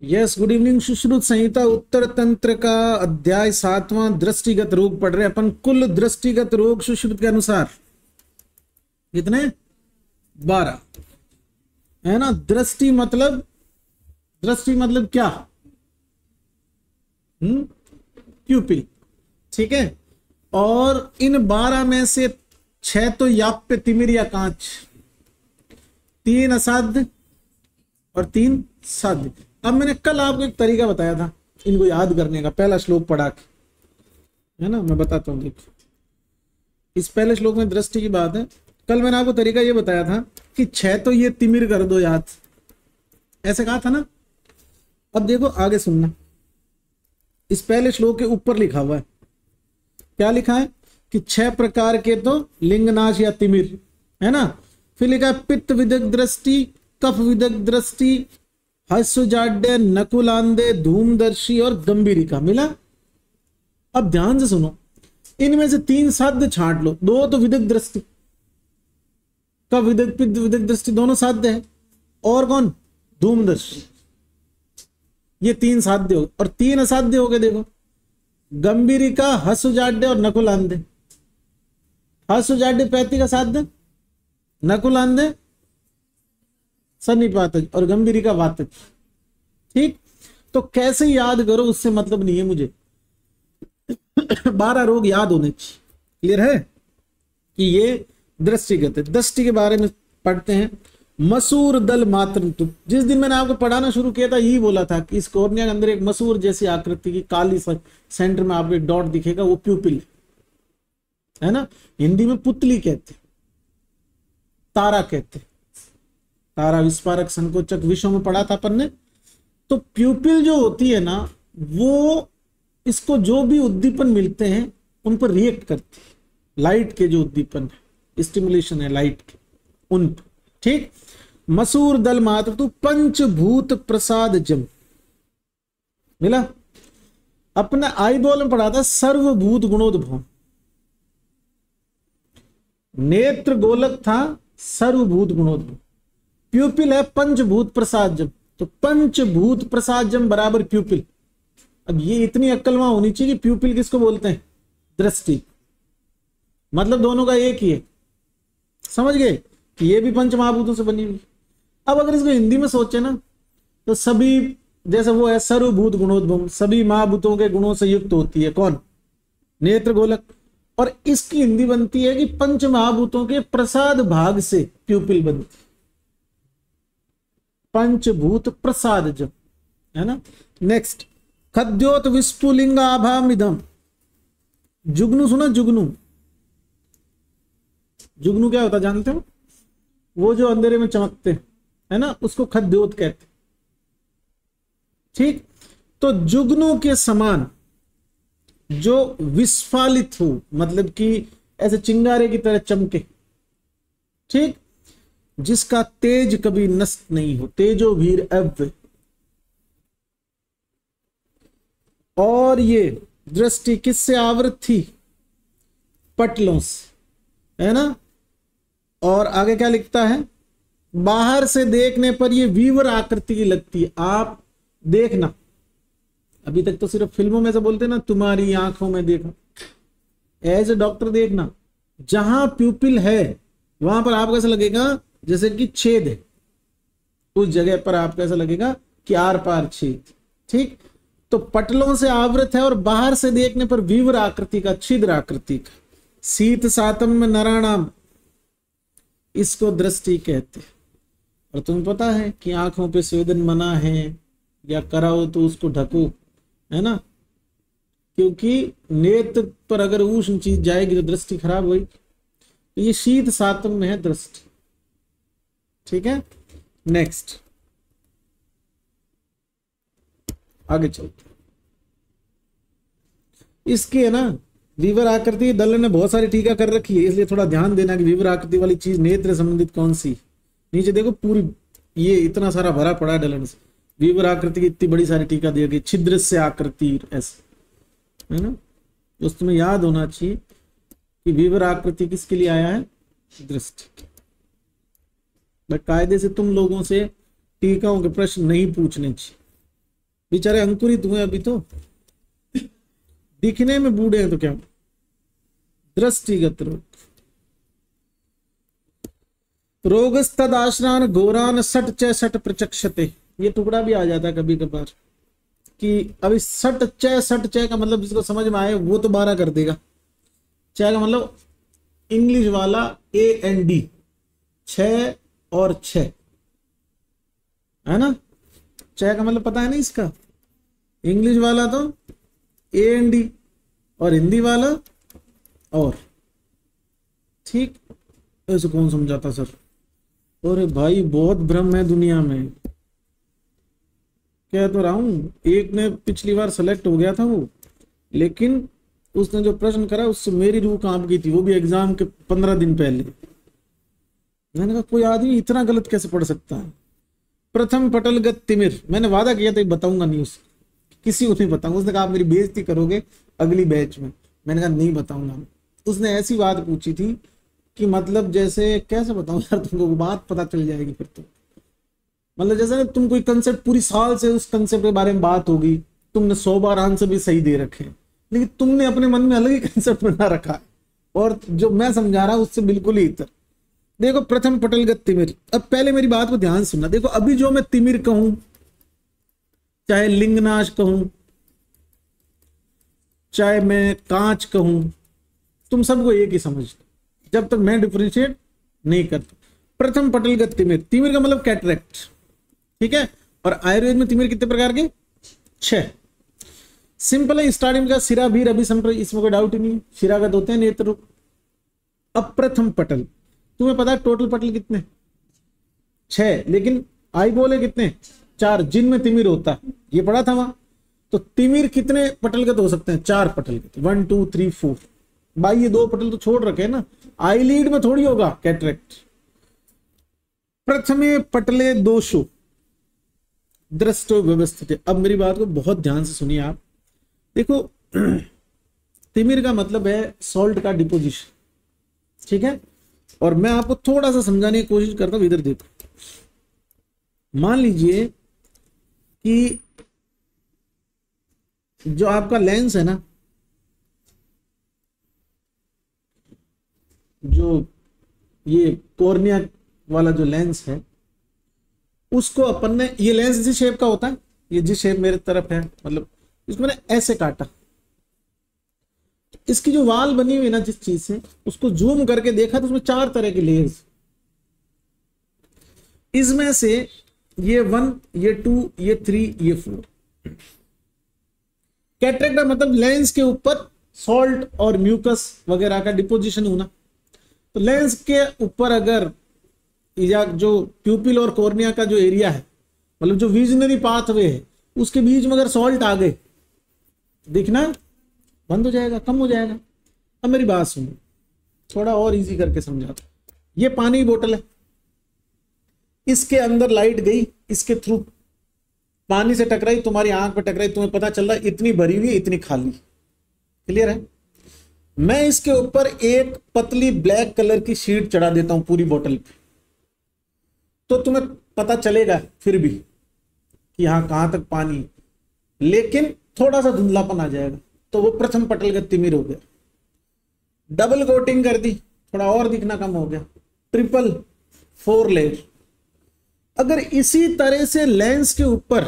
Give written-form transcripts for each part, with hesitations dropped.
Yes, good evening. Sushruta Samhita Uttara Tantra का अध्याय 7वां दृष्टिगत रोग पढ़ रहे अपन। कुल दृष्टिगत रोग सुश्रुत के अनुसार कितने? 12 है ना। दृष्टि मतलब क्या? प्यूपिल, ठीक है। और इन 12 में से 6 तो याप्य, तिमिर या कांच, 3 असाध्य और 3 साध्य। अब मैंने कल आपको एक तरीका बताया था इनको याद करने का, पहला श्लोक पढ़ा के, है ना। मैं बताता हूं, देखो इस पहले श्लोक में दृष्टि की बात है। कल मैंने आपको तरीका ये बताया था कि 6 तो ये तिमिर कर दो याद, ऐसे कहा था ना। अब देखो आगे सुनना, इस पहले श्लोक के ऊपर लिखा हुआ है, क्या लिखा है कि 6 प्रकार के तो लिंगनाश या तिमिर, है ना। फिर लिखा है पित्त विदक दृष्टि, कफ विदक दृष्टि, हस्सुजाड्य, नकुलांदे, धूमदर्शी और गंभीरिका। मिला? अब ध्यान से सुनो, इनमें से 3 साध्य छांट लो, 2 तो विदक दृष्टि, कफ विदक, पित्त विदक दृष्टि दोनों साध्य है, और कौन? धूमदर्शी। ये 3 साध्य हो, और 3 असाध्य हो गए। देखो गंभीरिका, हस्सुजाड्य और नकुलांदे। हस्सुजाड्य पैतिक असाध्य, नकुलांदे सन्निपातज और गंभीरिका वातज। ठीक, तो कैसे याद करो उससे मतलब नहीं है मुझे, 12 रोग याद होने चाहिए। क्लियर है कि ये दृष्टिगत है। दृष्टि के बारे में पढ़ते हैं। मसूर दल मात्र, जिस दिन मैंने आपको पढ़ाना शुरू किया था यही बोला था कि इस कॉर्निया के अंदर एक मसूर जैसी आकृति की काली सेंटर में आपको एक डॉट दिखेगा, वो प्यूपिल है ना। हिंदी में पुतली कहते, तारा कहते, तारा विस्फारक संकोचक विषयों में पढ़ा था अपन ने। तो प्यूपिल जो होती है ना, वो इसको जो भी उद्दीपन मिलते हैं उन पर रिएक्ट करती है। लाइट के जो उद्दीपन है, स्टिमुलेशन है लाइट के, उन पर। ठीक, मसूर दल मात्र तो पंचभूत प्रसाद जम। मिला? अपने आई बॉल में पढ़ा था सर्वभूत गुणोद्भव। नेत्र गोलक था सर्वभूत गुणोद्भव। प्यूपिल है पंचभूत प्रसादजम, तो पंचभूत प्रसादजम बराबर प्यूपिल। अब ये इतनी अक्ल वहां होनी चाहिए कि प्यूपिल किसको बोलते हैं? दृष्टि। मतलब दोनों का एक ही है। समझ गए कि ये भी पंच महाभूतों से बनी हुई। अब अगर इसको हिंदी में सोचे ना, तो सभी, जैसे वो है सर्वभूत गुणोद्भव, सभी महाभूतों के गुणों से युक्त होती है। कौन? नेत्र गोलक। और इसकी हिंदी बनती है कि पंच महाभूतों के प्रसाद भाग से प्यूपिल बनती, पंचभूत प्रसाद जब, है ना। नेक्स्ट, खद्योत विस्फुलिंगाभामिदम। जुगनू सुना? जुगनू, जुगनू क्या होता जानते हो? वो जो अंधेरे में चमकते है ना, उसको खद्योत कहते। ठीक, तो जुगनू के समान जो विस्फालित हो, मतलब कि ऐसे चिंगारे की तरह चमके, ठीक, जिसका तेज कभी नष्ट नहीं हो, तेजो वीर अव्य। और ये दृष्टि किससे आवृत थी? पटलों से, है ना। और आगे क्या लिखता है? बाहर से देखने पर ये वीवर आकृति की लगती है। आप देखना, अभी तक तो सिर्फ फिल्मों में से बोलते ना, तुम्हारी आंखों में देखा। एज ए डॉक्टर देखना, जहां प्यूपिल है वहां पर आपको ऐसा लगेगा जैसे कि छेद है, उस जगह पर आपको ऐसा लगेगा कि आर पार छेद। ठीक, तो पटलों से आवृत है और बाहर से देखने पर वीवर आकृति का, छिद्र आकृति का। शीत सातम नराणाम, इसको दृष्टि कहते हैं। और तुम्हें पता है कि आंखों पे स्वेदन मना है, या कराओ तो उसको ढको, है ना, क्योंकि नेत्र पर अगर उष्ण चीज जाएगी तो दृष्टि खराब होगी। तो ये शीत सातम में है दृष्टि। ठीक है, नेक्स्ट आगे चलते। इसकी है ना वीवर आकृति, दल ने बहुत सारी टीका कर रखी है, इसलिए थोड़ा ध्यान देना कि वीवर आकृति वाली चीज नेत्र संबंधित कौन सी। नीचे देखो पूरी ये इतना सारा भरा पड़ा है डलन से। वीवर आकृति की इतनी बड़ी सारी टीका दी गई, छिद्र से आकृति ऐसे, है ना। तो तुम्हें याद होना चाहिए कि वीवर आकृति किसके लिए आया है? दृष्टि। कायदे से तुम लोगों से टीकाओं के प्रश्न नहीं पूछने चाहिए, बेचारे अंकुरित हुए अभी तो, दिखने में बूढ़े हैं तो क्या। दृष्टिगत रोग, रोगस्तदाश्रान घोरान सट च सट प्रचक्षते, ये टुकड़ा भी आ जाता है कभी कभार कि अभी सट च का मतलब जिसको समझ में आए वो तो 12 कर देगा। च का मतलब इंग्लिश वाला AND, 6 और 6 है ना। च का मतलब पता है ना इसका, इंग्लिश वाला तो AND और हिंदी वाला और, ठीक। ऐसे कौन समझाता सर। अरे भाई बहुत भ्रम है दुनिया में, कह तो रहा हूं। एक ने पिछली बार सेलेक्ट हो गया था वो, लेकिन उसने जो प्रश्न करा उससे मेरी रूह कांप गई थी, वो भी एग्जाम के 15 दिन पहले। मैंने कहा कोई आदमी इतना गलत कैसे पढ़ सकता है। प्रथम पटलगत तिमिर, मैंने वादा किया था बताऊंगा नहीं उस किसी को नहीं बताऊंगा। उसने कहा आप मेरी बेइज्जती करोगे अगली बैच में, मैंने कहा नहीं बताऊंगा। उसने ऐसी बात पूछी थी कि मतलब जैसे कैसे बताऊं यार तुमको, बात पता चल जाएगी फिर तो। मतलब जैसे ना तुम कोई कंसेप्ट पूरी साल से उस कंसेप्ट के बारे में बात होगी, तुमने 100 बार आंसर भी सही दे रखे हैं, लेकिन तुमने अपने मन में अलग ही कंसेप्ट बना रखा है, और जो मैं समझा रहा हूं उससे बिल्कुल ही इतर। देखो प्रथम पटलगत तिमिर, अब पहले मेरी बात को ध्यान सुनना। देखो अभी जो मैं तिमिर कहूं, चाहे लिंगनाश कहूं, चाहे मैं कांच कहूं, तुम सबको एक ही समझ, जब तक मैं डिफरेंशिएट नहीं करता। प्रथम पटलगत तिमिर, तिमिर का मतलब कैटरेक्ट, ठीक है। और आयुर्वेद में तिमिर कितने प्रकार के, 6। सिंपल है, स्टार्टिंग का सिरा भीर अभी संपर्क, इसमें कोई डाउट ही नहीं। शिरागत होते हैं नेत्र। अप्रथम पटल, तुम्हें पता है टोटल पटल कितने, 6, लेकिन आई बोले कितने, 4, जिनमें तिमिर होता है, ये पढ़ा था वहां। तो तिमिर कितने पटलगत हो सकते हैं, 4 पटलगत, 1 2 3 4। भाई ये 2 पटल तो छोड़ रखे हैं ना, आई लीड में थोड़ी होगा कैटरेक्ट। प्रथमे पटले दोषो दृष्टो व्यवस्थित। अब मेरी बात को बहुत ध्यान से सुनिए आप। देखो तिमिर का मतलब है सॉल्ट का डिपोजिशन, ठीक है। और मैं आपको थोड़ा सा समझाने की कोशिश करता हूं। इधर देखो, मान लीजिए कि जो आपका लेंस है ना, जो ये कॉर्निया वाला जो लेंस है, उसको अपन ने, ये लेंस इसी शेप का होता है, ये जिस शेप मेरे तरफ है, मतलब इसको मैंने ऐसे काटा। इसकी जो वाल बनी हुई है ना जिस चीज से, उसको जूम करके देखा तो उसमें 4 तरह के लेयर्स, इसमें से ये 1, ये 2, ये 3, ये 4। कैटरेक्ट का मतलब लेंस के ऊपर सॉल्ट और म्यूकस वगैरह का डिपोजिशन होना। तो लेंस के ऊपर अगर या जो प्यूपिल और कॉर्निया का जो एरिया है, मतलब जो विजनरी पाथवे है, उसके बीच में अगर सॉल्ट आ गए, दिखना बंद हो जाएगा, कम हो जाएगा। अब मेरी बात सुनो, थोड़ा और इजी करके समझाता। ये पानी की बोतल है, इसके अंदर लाइट गई, इसके थ्रू पानी से टकराई, तुम्हारी आंख पे टकराई, तुम्हें पता चल रहा है इतनी भरी हुई इतनी खाली। क्लियर है। मैं इसके ऊपर एक पतली ब्लैक कलर की शीट चढ़ा देता हूं पूरी बोतल पे, तो तुम्हें पता चलेगा फिर भी कि हाँ कहां तक पानी, लेकिन थोड़ा सा धुंधलापन आ जाएगा। तो वो प्रथम पटलगत तिमिर हो गया। डबल कोटिंग कर दी, थोड़ा और दिखना कम हो गया। Triple, 4 layer. अगर इसी तरह से लेंस के ऊपर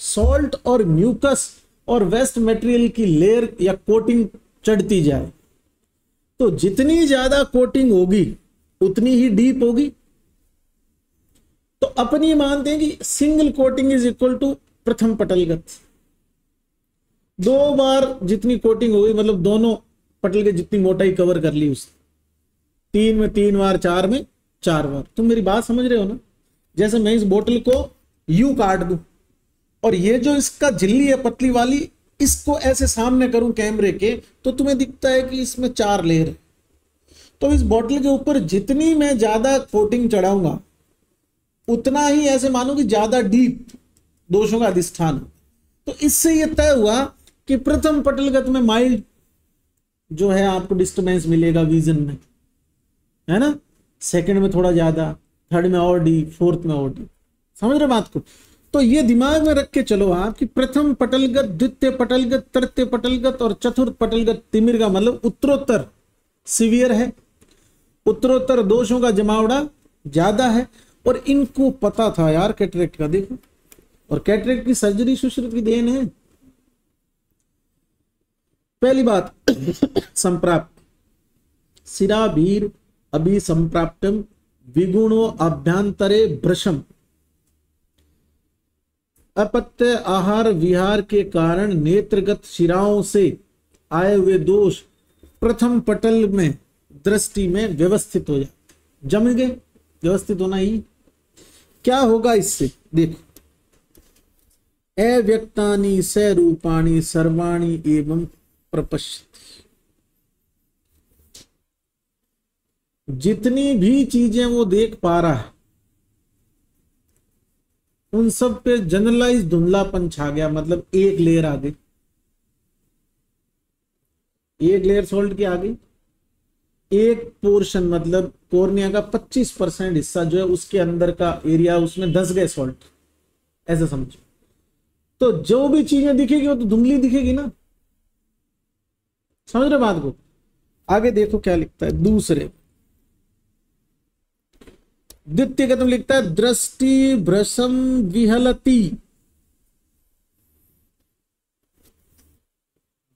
सॉल्ट और म्यूकस और वेस्ट मटेरियल की लेयर या कोटिंग चढ़ती जाए, तो जितनी ज्यादा कोटिंग होगी उतनी ही डीप होगी। तो अपन ये मानते हैं कि single coating is equal to प्रथम पटलगत। 2 बार जितनी कोटिंग होगी, मतलब दोनों पटल के जितनी मोटाई कवर कर ली उस 3 में 3 बार, 4 में 4 बार। तुम मेरी बात समझ रहे हो ना। जैसे मैं इस बोतल को यू काट दूं और ये जो इसका झिल्ली है पतली वाली, इसको ऐसे सामने करूं कैमरे के, तो तुम्हें दिखता है कि इसमें 4 लेयर है। तो इस बोतल के ऊपर जितनी मैं ज्यादा कोटिंग चढ़ाऊंगा, उतना ही ऐसे मानो कि ज्यादा डीप दोषों का अधिष्ठान। तो इससे यह तय हुआ कि प्रथम पटलगत में माइल्ड जो है आपको डिस्टर्बेंस मिलेगा विजन में, है ना। सेकंड में थोड़ा ज्यादा, थर्ड में और डीप, फोर्थ में और डीप। समझ रहे बात को। तो ये दिमाग में रख के चलो आप कि प्रथम पटलगत, द्वितीय पटलगत, तृतीय पटलगत और चतुर्थ पटलगत तिमिर का मतलब उत्तरोत्तर सीवियर है, उत्तरोत्तर दोषों का जमावड़ा ज्यादा है। और इनको पता था यार कैटरेक्ट का, देखो, और कैटरेक्ट की सर्जरी सुश्रुत की देन है। पहली बात संप्राप्त, सिरा भीर अभी संप्राप्तम विगुणो अभ्यांतरे भ्रशम, अपत्य आहार विहार के कारण नेत्रगत शिराओं से आए हुए दोष प्रथम पटल में दृष्टि में व्यवस्थित हो जाते, जम गए, व्यवस्थित होना ही। क्या होगा इससे, देखो, अव्यक्तानि सरूपाणि सर्वाणि एवं प्रपश्यति, जितनी भी चीजें वो देख पा रहा है उन सब पे जनरलाइज धुंधलापन छा गया, मतलब एक लेयर आ गई, एक लेयर सोल्ट की आ गई, एक पोर्शन मतलब कोर्निया का 25% हिस्सा जो है उसके अंदर का एरिया उसमें धंस गए सॉल्ट, ऐसा समझो। तो जो भी चीजें दिखेगी वो तो धुंधली दिखेगी ना, समझ रहे बात को। आगे देखो क्या लिखता है दूसरे, द्वितीय कदम लिखता है दृष्टि भ्रशम विहलती,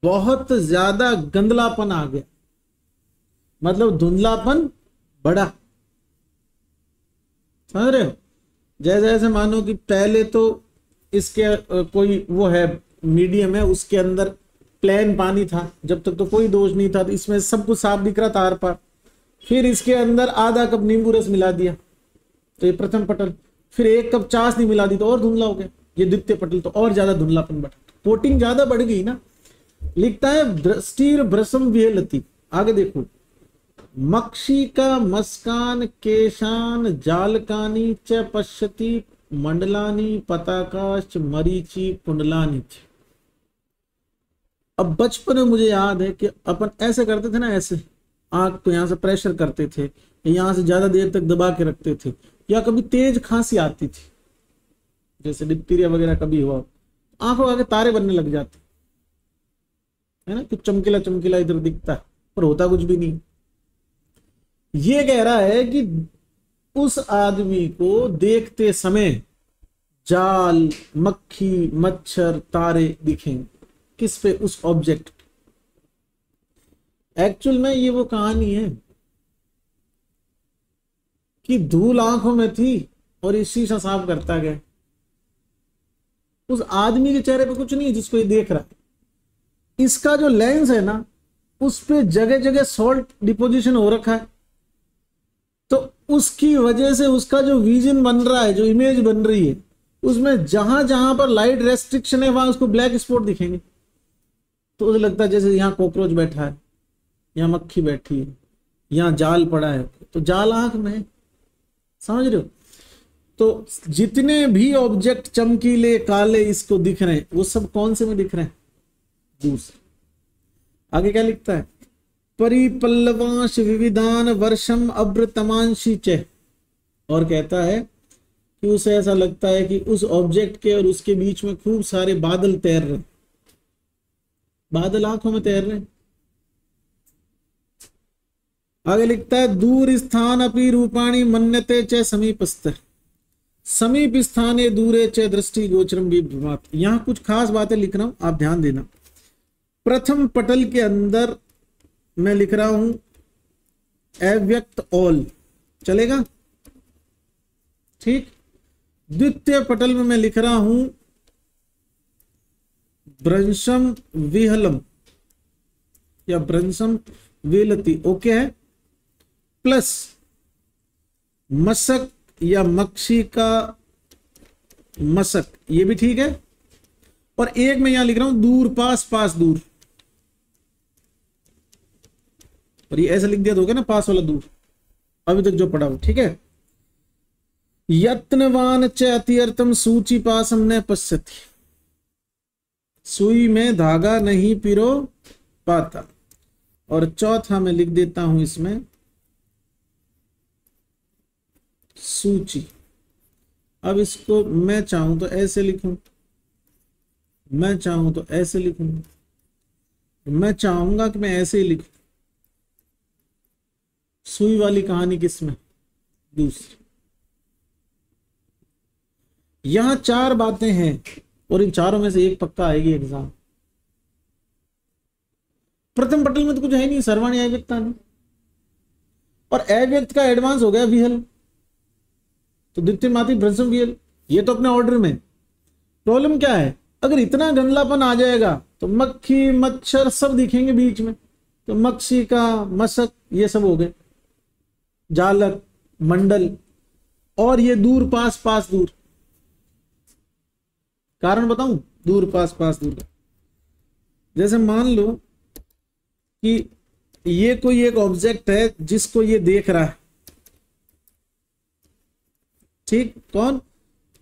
बहुत ज्यादा गंदलापन आ गया, मतलब धुंधलापन बढ़ा, समझ रहे हो। जैसे जैसे मानो कि पहले तो इसके कोई वो है मीडियम है, उसके अंदर प्लेन पानी था, जब तक तो कोई दोष नहीं था, तो इसमें सब कुछ साफ दिख रहा था आर पार। फिर इसके अंदर आधा कप नींबू रस मिला दिया तो ये प्रथम पटल, फिर 1 कप चाशनी मिला दी तो और धुंधला हो गया, ये द्वितीय पटल, तो और ज्यादा धुंधलापन बढ़ा, कोटिंग ज्यादा बढ़ गई ना। लिखता है दृष्टि भ्रशम विहलति, आगे देखो, मक्षी का मस्कान केशान जालकानी च पश्यति मंडलानी पताकाश मरीचि कुंडलानी। अब बचपन में मुझे याद है कि अपन ऐसे करते थे ना, ऐसे आंख को यहां से प्रेशर करते थे, यहां से ज्यादा देर तक दबा के रखते थे, या कभी तेज खांसी आती थी जैसे डिप्थीरिया वगैरह कभी हुआ, आंखों आगे तारे बनने लग जाते है ना, कुछ चमकीला चमकीला इधर दिखता है पर होता कुछ भी नहीं। ये कह रहा है कि उस आदमी को देखते समय जाल, मक्खी, मच्छर, तारे दिखेंगे, किस पे, उस ऑब्जेक्ट। एक्चुअल में ये वो कहानी है कि धूल आंखों में थी और ये शीशा साफ करता गया, उस आदमी के चेहरे पे कुछ नहीं है जिसको ये देख रहा है। इसका जो लेंस है ना, उस पे जगह जगह सॉल्ट डिपोजिशन हो रखा है, तो उसकी वजह से उसका जो विजन बन रहा है, जो इमेज बन रही है, उसमें जहां जहां पर लाइट रेस्ट्रिक्शन है वहां उसको ब्लैक स्पॉट दिखेंगे। तो उसे लगता है जैसे यहाँ कॉकरोच बैठा है, यहाँ मक्खी बैठी है, यहाँ जाल पड़ा है, तो जाल आंख में है, समझ रहे हो। तो जितने भी ऑब्जेक्ट चमकीले काले इसको दिख रहे हैं, वो सब कौन से में दिख रहे हैं, दूसरे। आगे क्या लिखता है, परिपल्लवांश विविधान वर्षम अभ्रतमांशी च, और कहता है कि उसे ऐसा लगता है कि उस ऑब्जेक्ट के और उसके बीच में खूब सारे बादल तैर रहे, बादल आंखों में तैर रहे। आगे लिखता है दूर स्थान अपि रूपाणी मन्यते च समीपस्थ, समीप स्थाने दूरे च दृष्टि गोचरम विभ्रमात्। यहां कुछ खास बातें लिख रहा हूं, आप ध्यान देना। प्रथम पटल के अंदर मैं लिख रहा हूं अव्यक्त ऑल, चलेगा, ठीक। द्वितीय पटल में मैं लिख रहा हूं भ्रंशम विहलम या भ्रंशम विहलति, ओके है। प्लस मशक या मक्षी का मशक, ये भी ठीक है। और एक मैं यहां लिख रहा हूं दूर पास, पास दूर, और ये ऐसा लिख दिया तो हो गया ना, पास वाला दूर, अभी तक जो पढ़ा हो, ठीक है। यत्नवान च अत्यर्थम सूची पासम न पश्यति, सुई में धागा नहीं पिरो पाता। और चौथा मैं लिख देता हूं इसमें सूची। अब इसको मैं चाहूं तो ऐसे लिखूं, मैं चाहूं तो ऐसे लिखूं, मैं चाहूंगा कि मैं ऐसे ही लिखूं। सुई वाली कहानी किसमें? दूसरी। यहां 4 बातें हैं और इन चारों में से एक पक्का आएगी एग्जाम। प्रथम पटल में तो कुछ है नहीं, सर्वाणी अव्यक्ता नहीं, और अव्यक्त का एडवांस हो गया विहल, तो द्वितीय माती भ्रंशम विहल, ये तो अपने ऑर्डर में। प्रॉब्लम क्या है, अगर इतना गंदलापन आ जाएगा तो मक्खी मच्छर सब दिखेंगे बीच में, तो मक्खी का मशक ये सब हो गए, जालक मंडल, और ये दूर पास पास दूर। कारण बताऊं, दूर पास पास दूर। जैसे मान लो कि ये कोई एक ऑब्जेक्ट है जिसको ये देख रहा है, ठीक, कौन?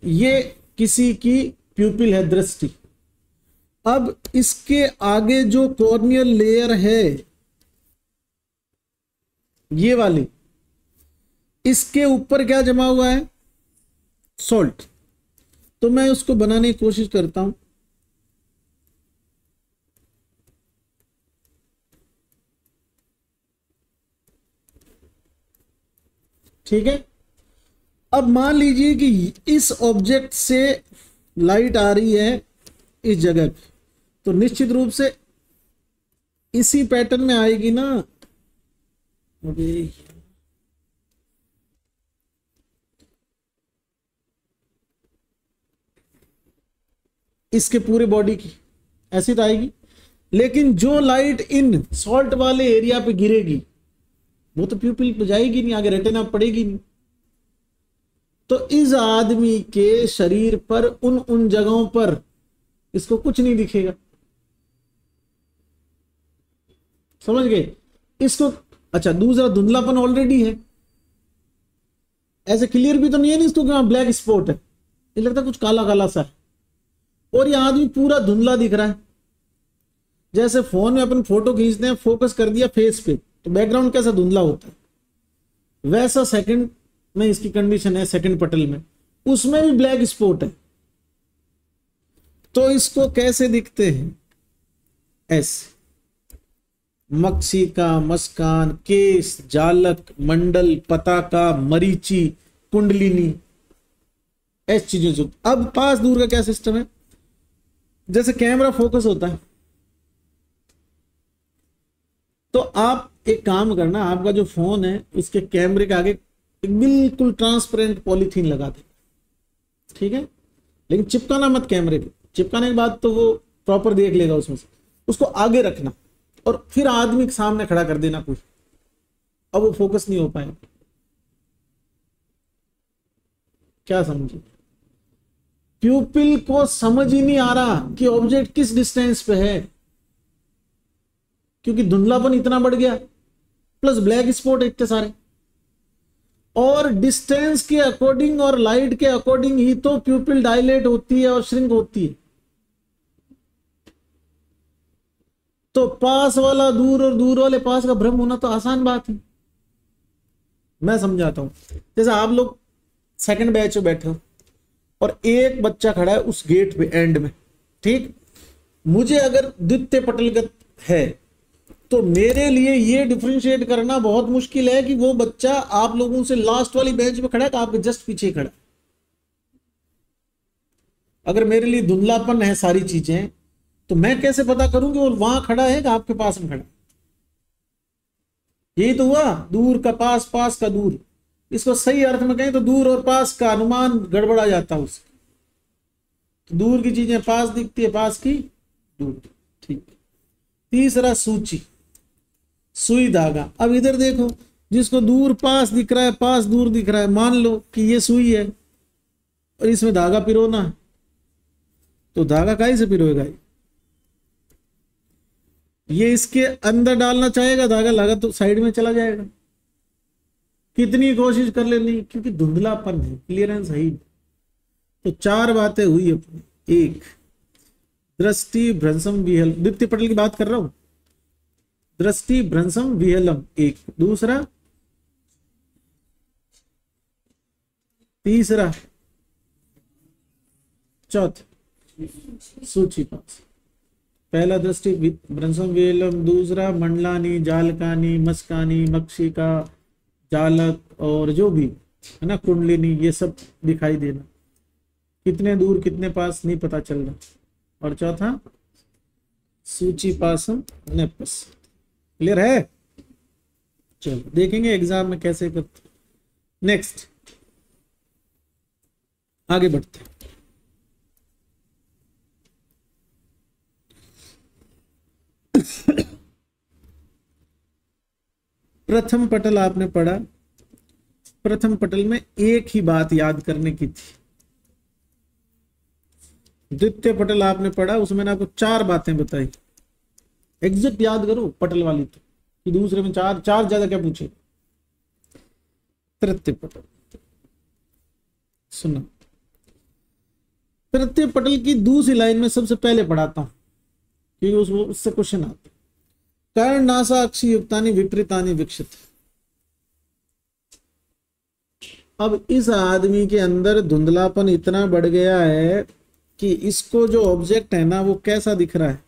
ये किसी की प्यूपिल है, दृष्टि। अब इसके आगे जो कॉर्नियल लेयर है ये वाली, इसके ऊपर क्या जमा हुआ है? सॉल्ट। तो मैं उसको बनाने की कोशिश करता हूं। ठीक है, अब मान लीजिए कि इस ऑब्जेक्ट से लाइट आ रही है इस जगह पे, तो निश्चित रूप से इसी पैटर्न में आएगी ना। अभी इसके पूरे बॉडी की ऐसी तो आएगी, लेकिन जो लाइट इन सॉल्ट वाले एरिया पे गिरेगी वो तो प्यूपिल पे जाएगी नहीं, आगे रेटिना पड़ेगी नहीं। तो इस आदमी के शरीर पर उन जगहों पर इसको कुछ नहीं दिखेगा, समझ गए इसको? अच्छा, दूसरा धुंधलापन ऑलरेडी है, ऐसे क्लियर भी तो नहीं है ना इसको कि ब्लैक स्पॉट है, ये लगता है कुछ काला काला सा है, और ये आदमी पूरा धुंधला दिख रहा है। जैसे फोन में अपन फोटो खींचते हैं, फोकस कर दिया फेस पे तो बैकग्राउंड कैसा धुंधला होता है, वैसा सेकंड में इसकी कंडीशन है। सेकंड पटल में उसमें भी ब्लैक स्पॉट है। तो इसको कैसे दिखते हैं? ऐसे, मक्षिका, मस्कान, केस, जालक, मंडल, पताका, मरीची, कुंडलिनी, ऐसी चीजों से। अब पास दूर का क्या सिस्टम है? जैसे कैमरा फोकस होता है, तो आप एक काम करना, आपका जो फोन है उसके कैमरे के आगे एक बिल्कुल ट्रांसपेरेंट पॉलीथीन लगा दे, ठीक है, लेकिन चिपकाना मत कैमरे पे। चिपकाने के बाद तो वो प्रॉपर देख लेगा उसमें से, उसको आगे रखना और फिर आदमी के सामने खड़ा कर देना कोई, अब वो फोकस नहीं हो पाएगा। क्या समझे? प्यूपिल को समझ ही नहीं आ रहा कि ऑब्जेक्ट किस डिस्टेंस पे है, क्योंकि धुंधलापन इतना बढ़ गया, प्लस ब्लैक स्पॉट इतने सारे, और डिस्टेंस के अकॉर्डिंग और लाइट के अकॉर्डिंग ही तो प्यूपिल डायलेट होती है और श्रिंक होती है। तो पास वाला दूर और दूर वाले पास का भ्रम होना तो आसान बात है। मैं समझाता हूं, जैसे आप लोग सेकंड बैच में बैठे हो और एक बच्चा खड़ा है उस गेट पे एंड में, ठीक, मुझे अगर द्वितीय पटलगत है तो मेरे लिए ये डिफरेंशिएट करना बहुत मुश्किल है कि वो बच्चा आप लोगों से लास्ट वाली बेंच पे खड़ा है कि आपके जस्ट पीछे खड़ा है। अगर मेरे लिए धुंधलापन है सारी चीजें, तो मैं कैसे पता करूं कि वो वहां खड़ा है कि आपके पास में खड़ा? यही तो हुआ, दूर का पास, पास का दूर। इसको सही अर्थ में कहें तो दूर और पास का अनुमान गड़बड़ा जाता है उसका। तो दूर की चीजें पास दिखती है, पास की दूर, ठीक। तीसरा सूची, सुई धागा। अब इधर देखो, जिसको दूर पास दिख रहा है, पास दूर दिख रहा है, मान लो कि ये सुई है और इसमें धागा पिरोना है, तो धागा काहे से पिरोएगा? ये इसके अंदर डालना चाहेगा धागा, लगा तो साइड में चला जाएगा, कितनी कोशिश कर लेनी, क्योंकि धुंधलापन है, क्लियरेंस है ही। तो 4 बातें हुई अपनी। एक, दृष्टि भ्रंशम विहल, द्वितीय पटल की बात कर रहा हूं, दृष्टि भ्रंशम विहलम एक। दूसरा, तीसरा चौथा सूची पास, पहला दृष्टि भ्रंशम वेलम, दूसरा मंडलानी, जालकानी, मस्कानी, मक्षिका, जालक और जो भी है ना कुंडलिनी, ये सब दिखाई देना, कितने दूर कितने पास नहीं पता चल रहा। और चौथा सूची पासम नेपस। क्लियर है? चलो देखेंगे एग्जाम में कैसे करते। नेक्स्ट आगे बढ़ते हैं। प्रथम पटल आपने पढ़ा, प्रथम पटल में एक ही बात याद करने की थी। द्वितीय पटल आपने पढ़ा, उसमें मैंने आपको 4 बातें बताई, एग्जैक्ट याद करो पटल वाली तो, कि दूसरे में 4 ज्यादा क्या पूछे। तृतीय पटल सुना, तृतीय पटल की दूसरी लाइन में सबसे पहले पढ़ाता हूं क्योंकि उससे क्वेश्चन आता है। कारण नासा अक्षी युक्तानि विपरीतानि विक्षित। अब इस आदमी के अंदर धुंधलापन इतना बढ़ गया है कि इसको जो ऑब्जेक्ट है ना वो कैसा दिख रहा है,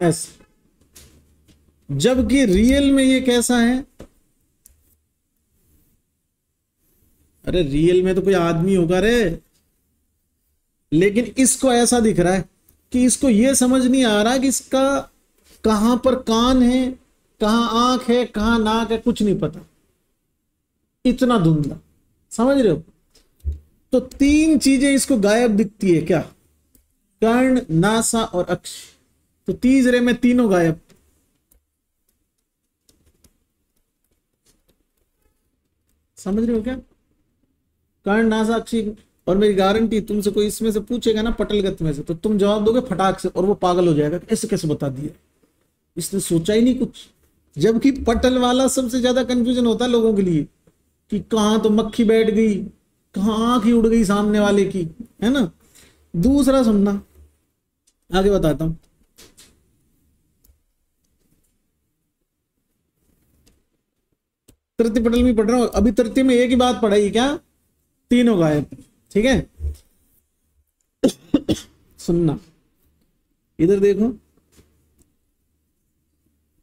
ऐसा, जबकि रियल में ये कैसा है। अरे रियल में तो कोई आदमी होगा रे, लेकिन इसको ऐसा दिख रहा है कि इसको ये समझ नहीं आ रहा कि इसका कहां पर कान है, कहां आंख है, कहां नाक है, कुछ नहीं पता, इतना धुंधला, समझ रहे हो। तो 3 चीजें इसको गायब दिखती है, क्या? कर्ण, नासा और अक्ष। तो तीसरे में तीनों गायब। समझ रहे हो क्या? कर्ण, नासा, अक्षी। और मेरी गारंटी, तुमसे कोई इसमें से पूछेगा ना पटलगत में से, तो तुम जवाब दोगे फटाक से, और वो पागल हो जाएगा ऐसे कैसे बता दिया, इसने सोचा ही नहीं कुछ। जबकि पटल वाला सबसे ज्यादा कंफ्यूजन होता है लोगों के लिए कि कहां तो मक्खी बैठ गई, कहां आंख ही उड़ गई सामने वाले की, है ना। दूसरा सुनना, आगे बताता हूं। तृतीय पटल में पढ़ रहा हूं अभी, तृतीय में एक ही बात पढ़ाई क्या, तीनों गायब। ठीक है, सुनना, इधर देखो,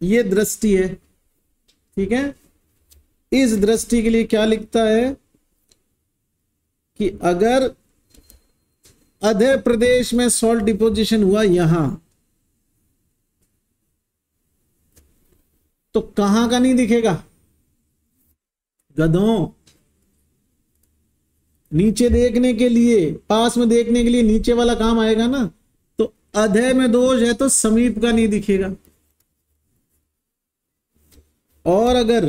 ये दृष्टि है, ठीक है। इस दृष्टि के लिए क्या लिखता है कि अगर अधे प्रदेश में सॉल्ट डिपोजिशन हुआ यहां, तो कहां का नहीं दिखेगा, गधों। नीचे देखने के लिए, पास में देखने के लिए नीचे वाला काम आएगा ना। तो अधे में दोष है तो समीप का नहीं दिखेगा। और अगर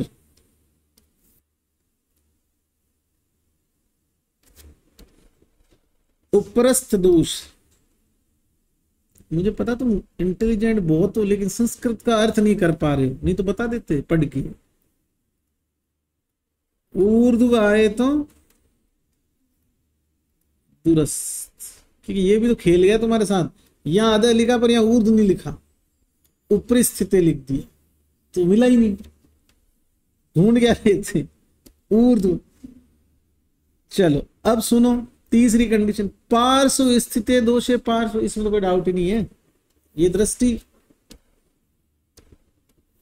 उपरस्थ दोष, मुझे पता तुम इंटेलिजेंट बहुत हो लेकिन संस्कृत का अर्थ नहीं कर पा रहे हो, नहीं तो बता देते पढ़ के। उर्दू आए तो दुरस्त, क्योंकि ये भी तो खेल गया तुम्हारे साथ। यहां आधा लिखा पर यहां उर्दू नहीं लिखा, ऊपरी स्थिति लिख दिया, तो मिला ही नहीं, ढूंढ क्या रहे थे, उर्दू। चलो अब सुनो तीसरी कंडीशन, पार्श्व स्थिति दोषे पार्श्व, इसमें तो कोई डाउट ही नहीं है, ये दृष्टि।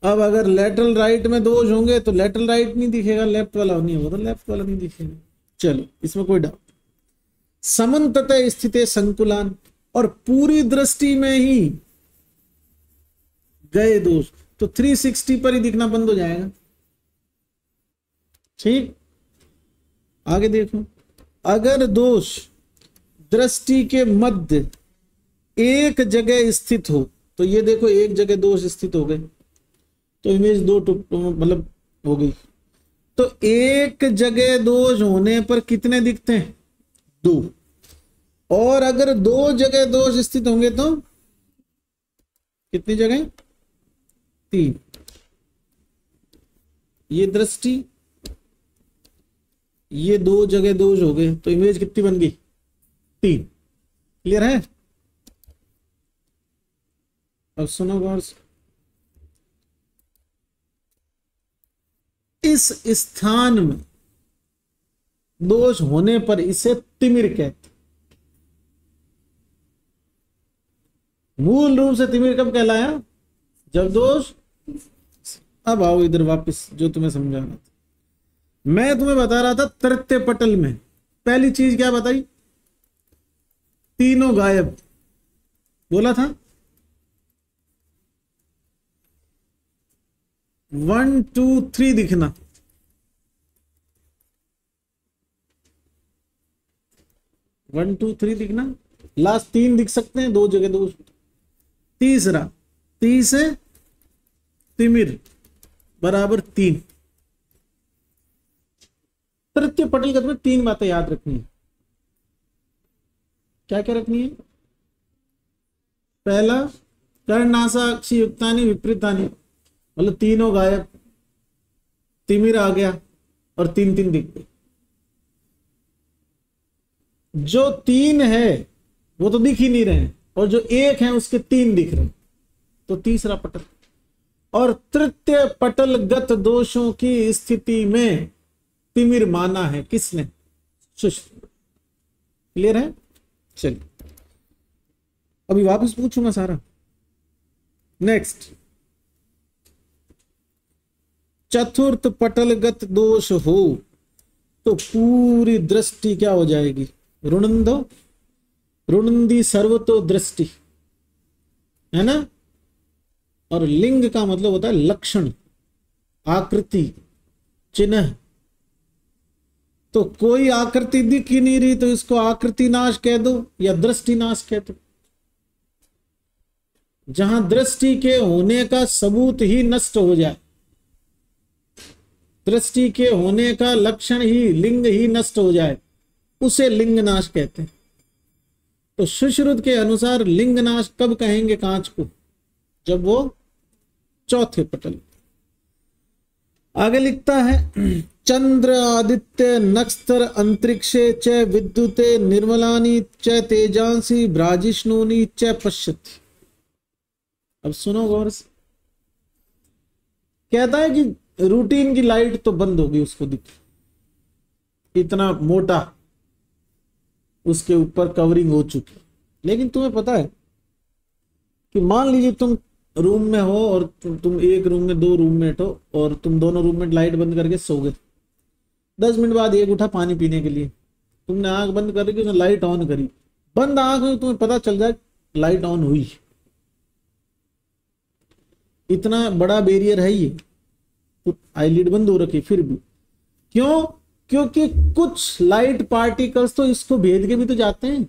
अब अगर लेटरल राइट में दोष होंगे तो लेटरल राइट नहीं दिखेगा, लेफ्ट वाला नहीं होगा तो लेफ्ट वाला नहीं दिखेगा। चलो इसमें कोई डाउट। समन्ततः स्थिति संकुलान, और पूरी दृष्टि में ही गए दोष तो 360 पर ही दिखना बंद हो जाएगा। ठीक, आगे देखो, अगर दोष दृष्टि के मध्य एक जगह स्थित हो, तो ये देखो एक जगह दोष स्थित हो गए, तो इमेज 2 मतलब हो गई। तो एक जगह दोष होने पर कितने दिखते हैं, 2। और अगर 2 जगह दोष स्थित होंगे तो कितनी जगह, 3। ये दृष्टि, ये 2 जगह दोष हो गए, तो इमेज कितनी बन गई, 3। क्लियर है? अब सुनो गौर से, इस स्थान में दोष होने पर इसे तिमिर कहते। मूल रूप से तिमिर कब कहलाया? जब दोष। अब आओ इधर वापस, जो तुम्हें समझाना था। मैं तुम्हें बता रहा था तृतीय पटल में पहली चीज क्या बताई? तीनों गायब बोला था। 1 2 3 दिखना, 1 2 3 दिखना, लास्ट 3 दिख सकते हैं, 2 जगह 2। तीसरा, तीस है तिमिर बराबर 3। तृतीय पटल का तुम्हें 3 बातें याद रखनी है। क्या क्या रखनी है? पहला, कर्णासाक्षी युक्तानि विपरीतानि, मतलब तीनों गायब, तिमिर आ गया और 3 3 दिख गए। जो 3 है वो तो दिख ही नहीं रहे, और जो 1 है उसके 3 दिख रहे, तो तीसरा पटल। और तृतीय पटलगत दोषों की स्थिति में तिमिर माना है किसने? सुश्रुत। क्लियर है? चलिए अभी वापस पूछूंगा सारा। नेक्स्ट, चतुर्थ पटलगत दोष हो तो पूरी दृष्टि क्या हो जाएगी? रुणंदो रुणंदी सर्वतो दृष्टि, है ना। और लिंग का मतलब होता है लक्षण, आकृति, चिन्ह। तो कोई आकृति दिख ही नहीं रही तो इसको आकृति नाश कह दो या दृष्टि नाश कह दो। जहां दृष्टि के होने का सबूत ही नष्ट हो जाए, दृष्टि के होने का लक्षण ही, लिंग ही नष्ट हो जाए, उसे लिंग नाश कहते हैं। तो सुश्रुत के अनुसार लिंग नाश कब कहेंगे कांच को? जब वो चौथे पटल। आगे लिखता है, चंद्र आदित्य नक्षत्र अंतरिक्षे च विद्युते निर्मलानि च तेजांसी भ्राजिष्णुनि च पश्यति। अब सुनो गौर से। कहता है कि रूटीन की लाइट तो बंद होगी, उसको दिख, इतना मोटा उसके ऊपर कवरिंग हो चुकी। लेकिन तुम्हें पता है कि मान लीजिए तुम रूम में हो और तुम एक रूम में 2 रूममेट हो और तुम दोनों रूममेट लाइट बंद करके सो गए। 10 मिनट बाद एक उठा पानी पीने के लिए, तुमने आंख बंद करके उसने लाइट ऑन करी, बंद आंख में तुम्हें पता चल जाए लाइट ऑन हुई। इतना बड़ा बैरियर है ये, तो आईलिड बंद हो रखी फिर भी। क्यों? क्योंकि कुछ लाइट पार्टिकल्स तो इसको भेद के भी तो जाते हैं।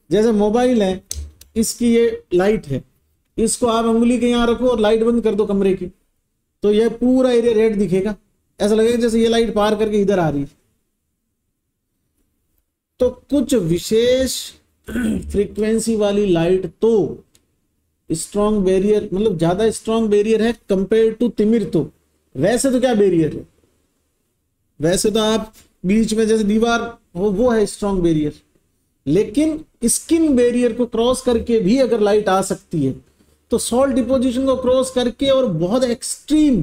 जैसे मोबाइल है, इसकी ये लाइट है, इसको आप अंगुली के यहां रखो और लाइट बंद कर दो कमरे की, तो यह पूरा एरिया रेड दिखेगा, ऐसा लगेगा जैसे ये लाइट पार करके इधर आ रही है। तो कुछ विशेष फ्रीक्वेंसी वाली लाइट तो स्ट्रॉन्ग बैरियर, मतलब ज्यादा स्ट्रॉन्ग बैरियर है कंपेयर टू तिमिर। तो वैसे तो क्या बैरियर है? वैसे तो आप बीच में जैसे दीवार हो वो है स्ट्रॉन्ग बैरियर, लेकिन स्किन बैरियर को क्रॉस करके भी अगर लाइट आ सकती है तो सॉल्ट डिपोजिशन को क्रॉस करके और बहुत एक्सट्रीम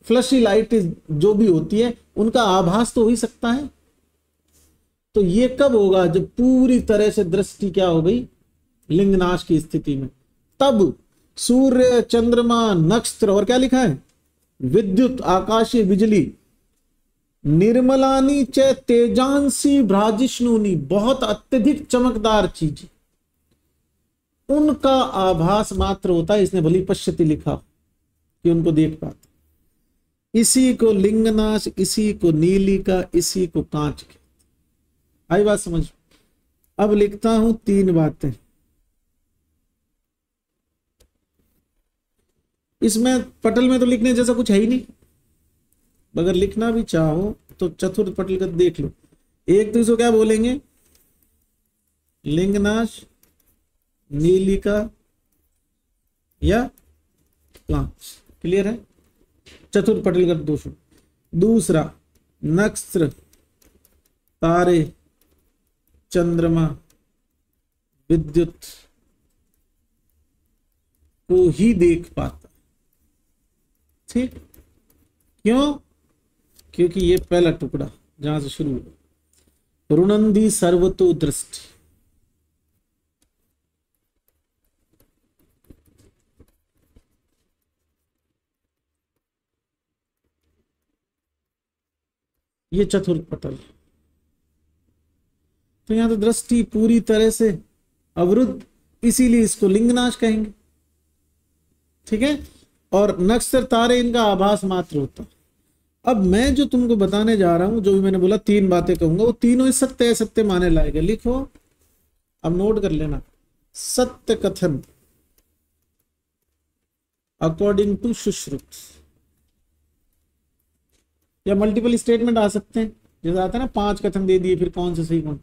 फ्लशी लाइट जो भी होती है उनका आभास तो हो ही सकता है। तो ये कब होगा? जब पूरी तरह से दृष्टि क्या हो गई? लिंगनाश की स्थिति में। तब सूर्य, चंद्रमा, नक्षत्र और क्या लिखा है? विद्युत, आकाशीय बिजली, निर्मलानी च तेजांसी भ्राजिष्णुनि, बहुत अत्यधिक चमकदार चीज, उनका आभास मात्र होता है। इसने भली पश्यति लिखा कि उनको देख पाते। इसी को लिंगनाश, इसी को नीली का, इसी को कांच के। आई बात समझ? अब लिखता हूं 3 बातें। इसमें पटल में तो लिखने जैसा कुछ है ही नहीं, अगर लिखना भी चाहो तो चतुर्थ पटल का देख लो। एक तो इसको क्या बोलेंगे? लिंगनाश, नीलिका या कांच। क्लियर है? चतुर्थ पटल का दोष। दूसरा, नक्षत्र, तारे, चंद्रमा, विद्युत को ही देख पाता। ठीक? क्यों? क्योंकि ये पहला टुकड़ा जहां से शुरू हुआ, रुणंदी सर्वतो दृष्टि। ये चतुर्थ पटल, तो यहां तो दृष्टि पूरी तरह से अवरुद्ध, इसीलिए इसको लिंगनाश कहेंगे। ठीक है, और नक्षत्र तारे इनका आभास मात्र होता। अब मैं जो तुमको बताने जा रहा हूं, जो भी मैंने बोला 3 बातें कहूंगा, वो तीनों ही सत्य सत्य माने लायक है। लिखो, अब नोट कर लेना। सत्य कथन अकॉर्डिंग टू सुश्रुत, या मल्टीपल स्टेटमेंट आ सकते हैं, जैसे आता है ना 5 कथन दे दिए, फिर कौन से सही कौन।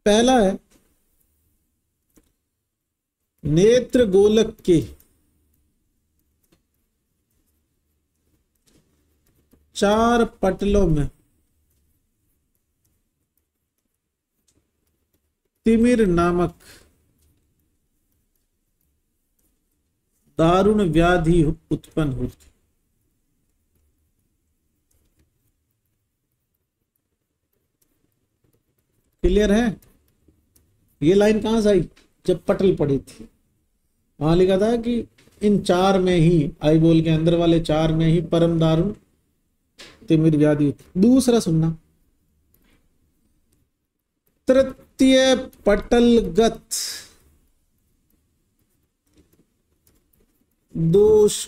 पहला है नेत्र गोलक के 4 पटलों में तिमिर नामक दारुण व्याधि उत्पन्न होती। क्लियर है? ये लाइन कहां से आई? जब पटल पड़ी थी, वहां लिखा था कि इन 4 में ही, आई बोल के अंदर वाले 4 में ही परम दारुण तिमिर व्याधि। दूसरा सुनना, तृतीय पटलगत दोष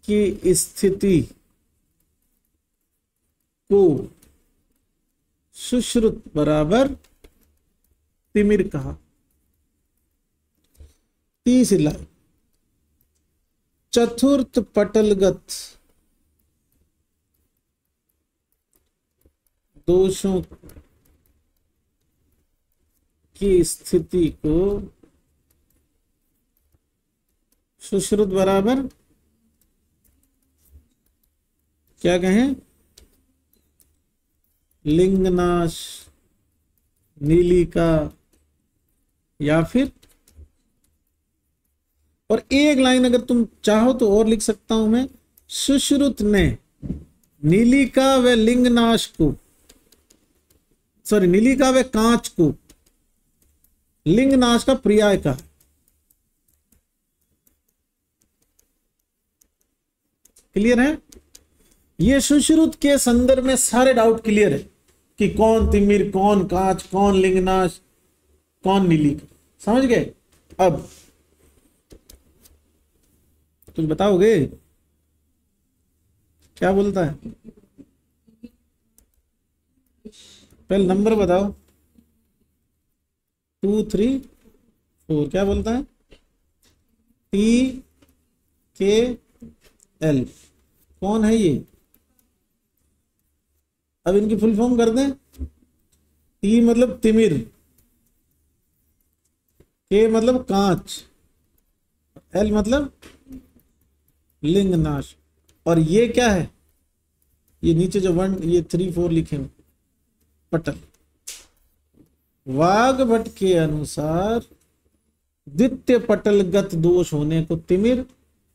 की स्थिति को सुश्रुत बराबर तिमिर कहा। तीसरी लाइन, चतुर्थ पटलगत दोषों की स्थिति को सुश्रुत बराबर क्या कहें? लिंगनाश, नीलिका, या फिर, और एक लाइन अगर तुम चाहो तो और लिख सकता हूं मैं, सुश्रुत ने नीलिका व लिंगनाश को, सॉरी, नीलिका व कांच को लिंगनाश का पर्याय कहा। क्लियर है? ये सुश्रुत के संदर्भ में सारे डाउट क्लियर है कि कौन तिमिर, कौन कांच, कौन लिंगनाश, कौन नीलिका। समझ गए? अब कुछ बताओगे? क्या बोलता है? पहले नंबर बताओ, 2 3 4। क्या बोलता है? TKL। कौन है ये? अब इनकी फुल फॉर्म कर दें। T मतलब तिमिर, K मतलब कांच, L मतलब लिंगनाश, और ये क्या है? ये नीचे जो 1 ये 3 4 लिखे हैं, पटल। वाग्भट के अनुसार द्वितीय पटलगत दोष होने को तिमिर,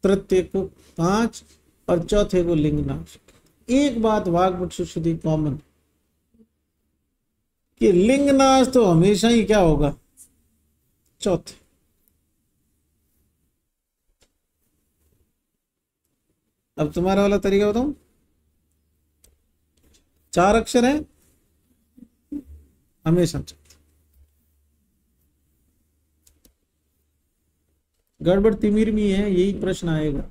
तृतीय को कांच, और चौथे को लिंगनाश। एक बात वाग्भट सुश्रुति कॉमन, कि लिंगनाश तो हमेशा ही क्या होगा? चौथे। अब तुम्हारा वाला तरीका बताऊं, 4 अक्षर है, हमेशा चौथे। गड़बड़ तिमिर में है, यही प्रश्न आएगा।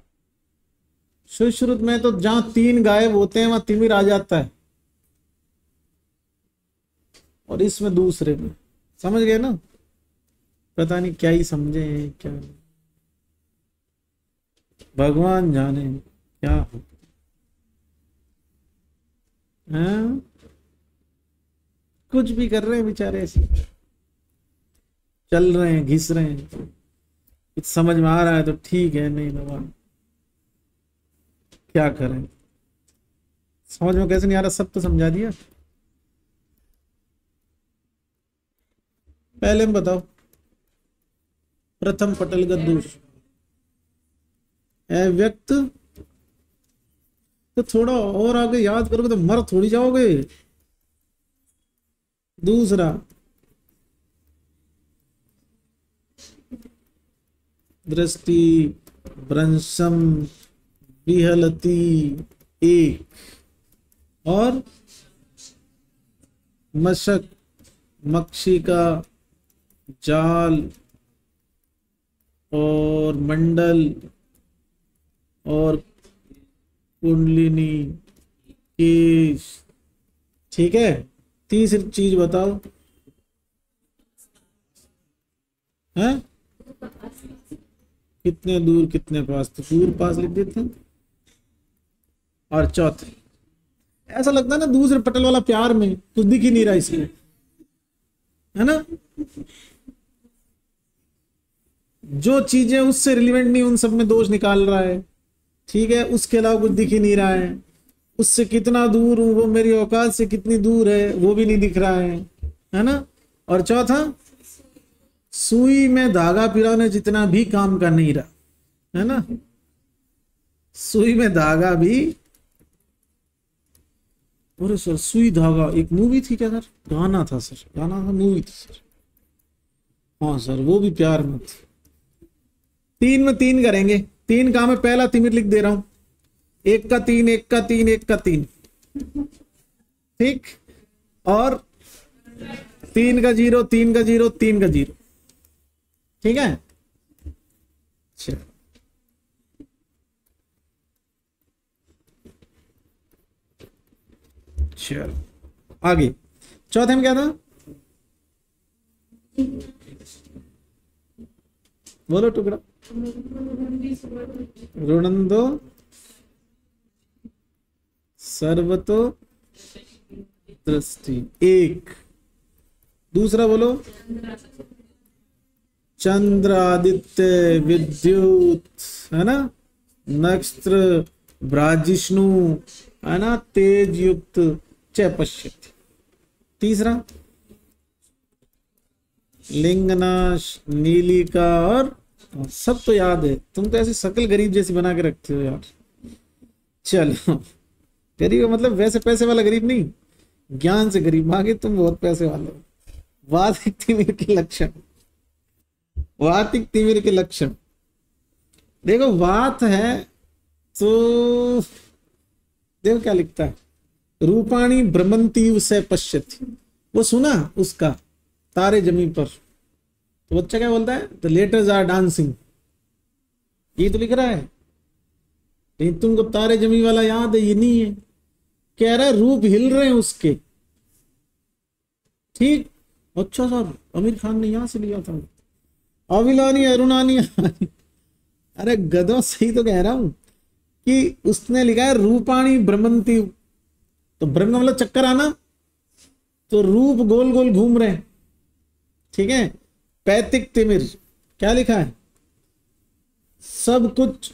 सुश्रुत में तो जहां 3 गायब होते हैं वहां तिमिर आ जाता है, और इसमें दूसरे में। समझ गए ना? पता नहीं क्या ही समझे हैं, क्या भगवान जाने क्या हो। हाँ? कुछ भी कर रहे हैं बेचारे, ऐसे चल रहे हैं, घिस रहे हैं। कुछ समझ में आ रहा है तो ठीक है, नहीं बाबा क्या करें। समझ में कैसे नहीं आ रहा? सब तो समझा दिया। पहले में बताओ, प्रथम पटलगत दोष अव्यक्त तो थोड़ा और आगे याद करोगे तो मर थोड़ी जाओगे। दूसरा दृष्टि भ्रंशम विहलती एक, और मशक मक्षिका जाल और मंडल और कुंडलिनी केश। ठीक है, तीसरी चीज बताओ है कितने दूर कितने पास, तो दूर पास लिख देते हैं। और चौथे, ऐसा लगता है ना दूसरे पटल वाला प्यार में कुछ दिख ही नहीं रहा इसमें, है ना। जो चीजें उससे रिलेवेंट नहीं उन सब में दोष निकाल रहा है। ठीक है, उसके अलावा कुछ दिख ही नहीं रहा है। उससे कितना दूर हूं, वो मेरी औकात से कितनी दूर है वो भी नहीं दिख रहा है ना। और चौथा, सुई में धागा पिराने जितना भी काम का नहीं रहा, है ना। सुई में धागा भी, अरे सर सुई धागा एक मूवी थी क्या सर? गाना था सर, गाना था, मूवी थी सर। हाँ सर, वो भी प्यार में थी। 3 में 3 करेंगे। 3 काम है, पहला तिमिर लिख दे रहा हूं, 1 का 3, 1 का 3, 1 का 3। ठीक, और 3 का 0, 3 का 0, 3 का 0। ठीक है, चलो चलो आगे। चौथे में क्या था? बोलो टुकड़ा। रुणंदो सर्वतो दृष्टि एक। दूसरा बोलो, चंद्र आदित्य विद्युत, है ना, नक्षत्र ब्राजिष्णु, है ना, तेज युक्त च पश्यति। तीसरा, लिंगनाश नीलिका, और सब तो याद है। तुम तो ऐसी शकल गरीब जैसी बना के रखते हो यार। चलो, गरीब मतलब वैसे पैसे वाला गरीब नहीं, ज्ञान से गरीब। आगे तुम बहुत पैसे वाले हो। वातिक तिमिर के लक्षण, वातिक तिमिर के लक्षण देखो। वात है तो देखो क्या लिखता है, रूपाणी भ्रमंती से पश्यति। वो सुना उसका, तारे जमीन पर, तो बच्चा क्या बोलता है? द लेटर्स आर डांसिंग, ये तो लिख रहा है। लेकिन तुमको तारे जमी वाला याद है? ये नहीं है। कह रहा है रूप हिल रहे हैं उसके। ठीक, अच्छा सर, आमिर खान ने यहां से लिया था। अविलानी अरुणानी। अरे गधो, सही तो कह रहा हूं कि उसने लिखा है रूपाणी भ्रमंती, तो भ्रम मतलब चक्कर आना, तो रूप गोल गोल घूम रहे हैं। ठीक है, पैतिक तिमिर क्या लिखा है? सब कुछ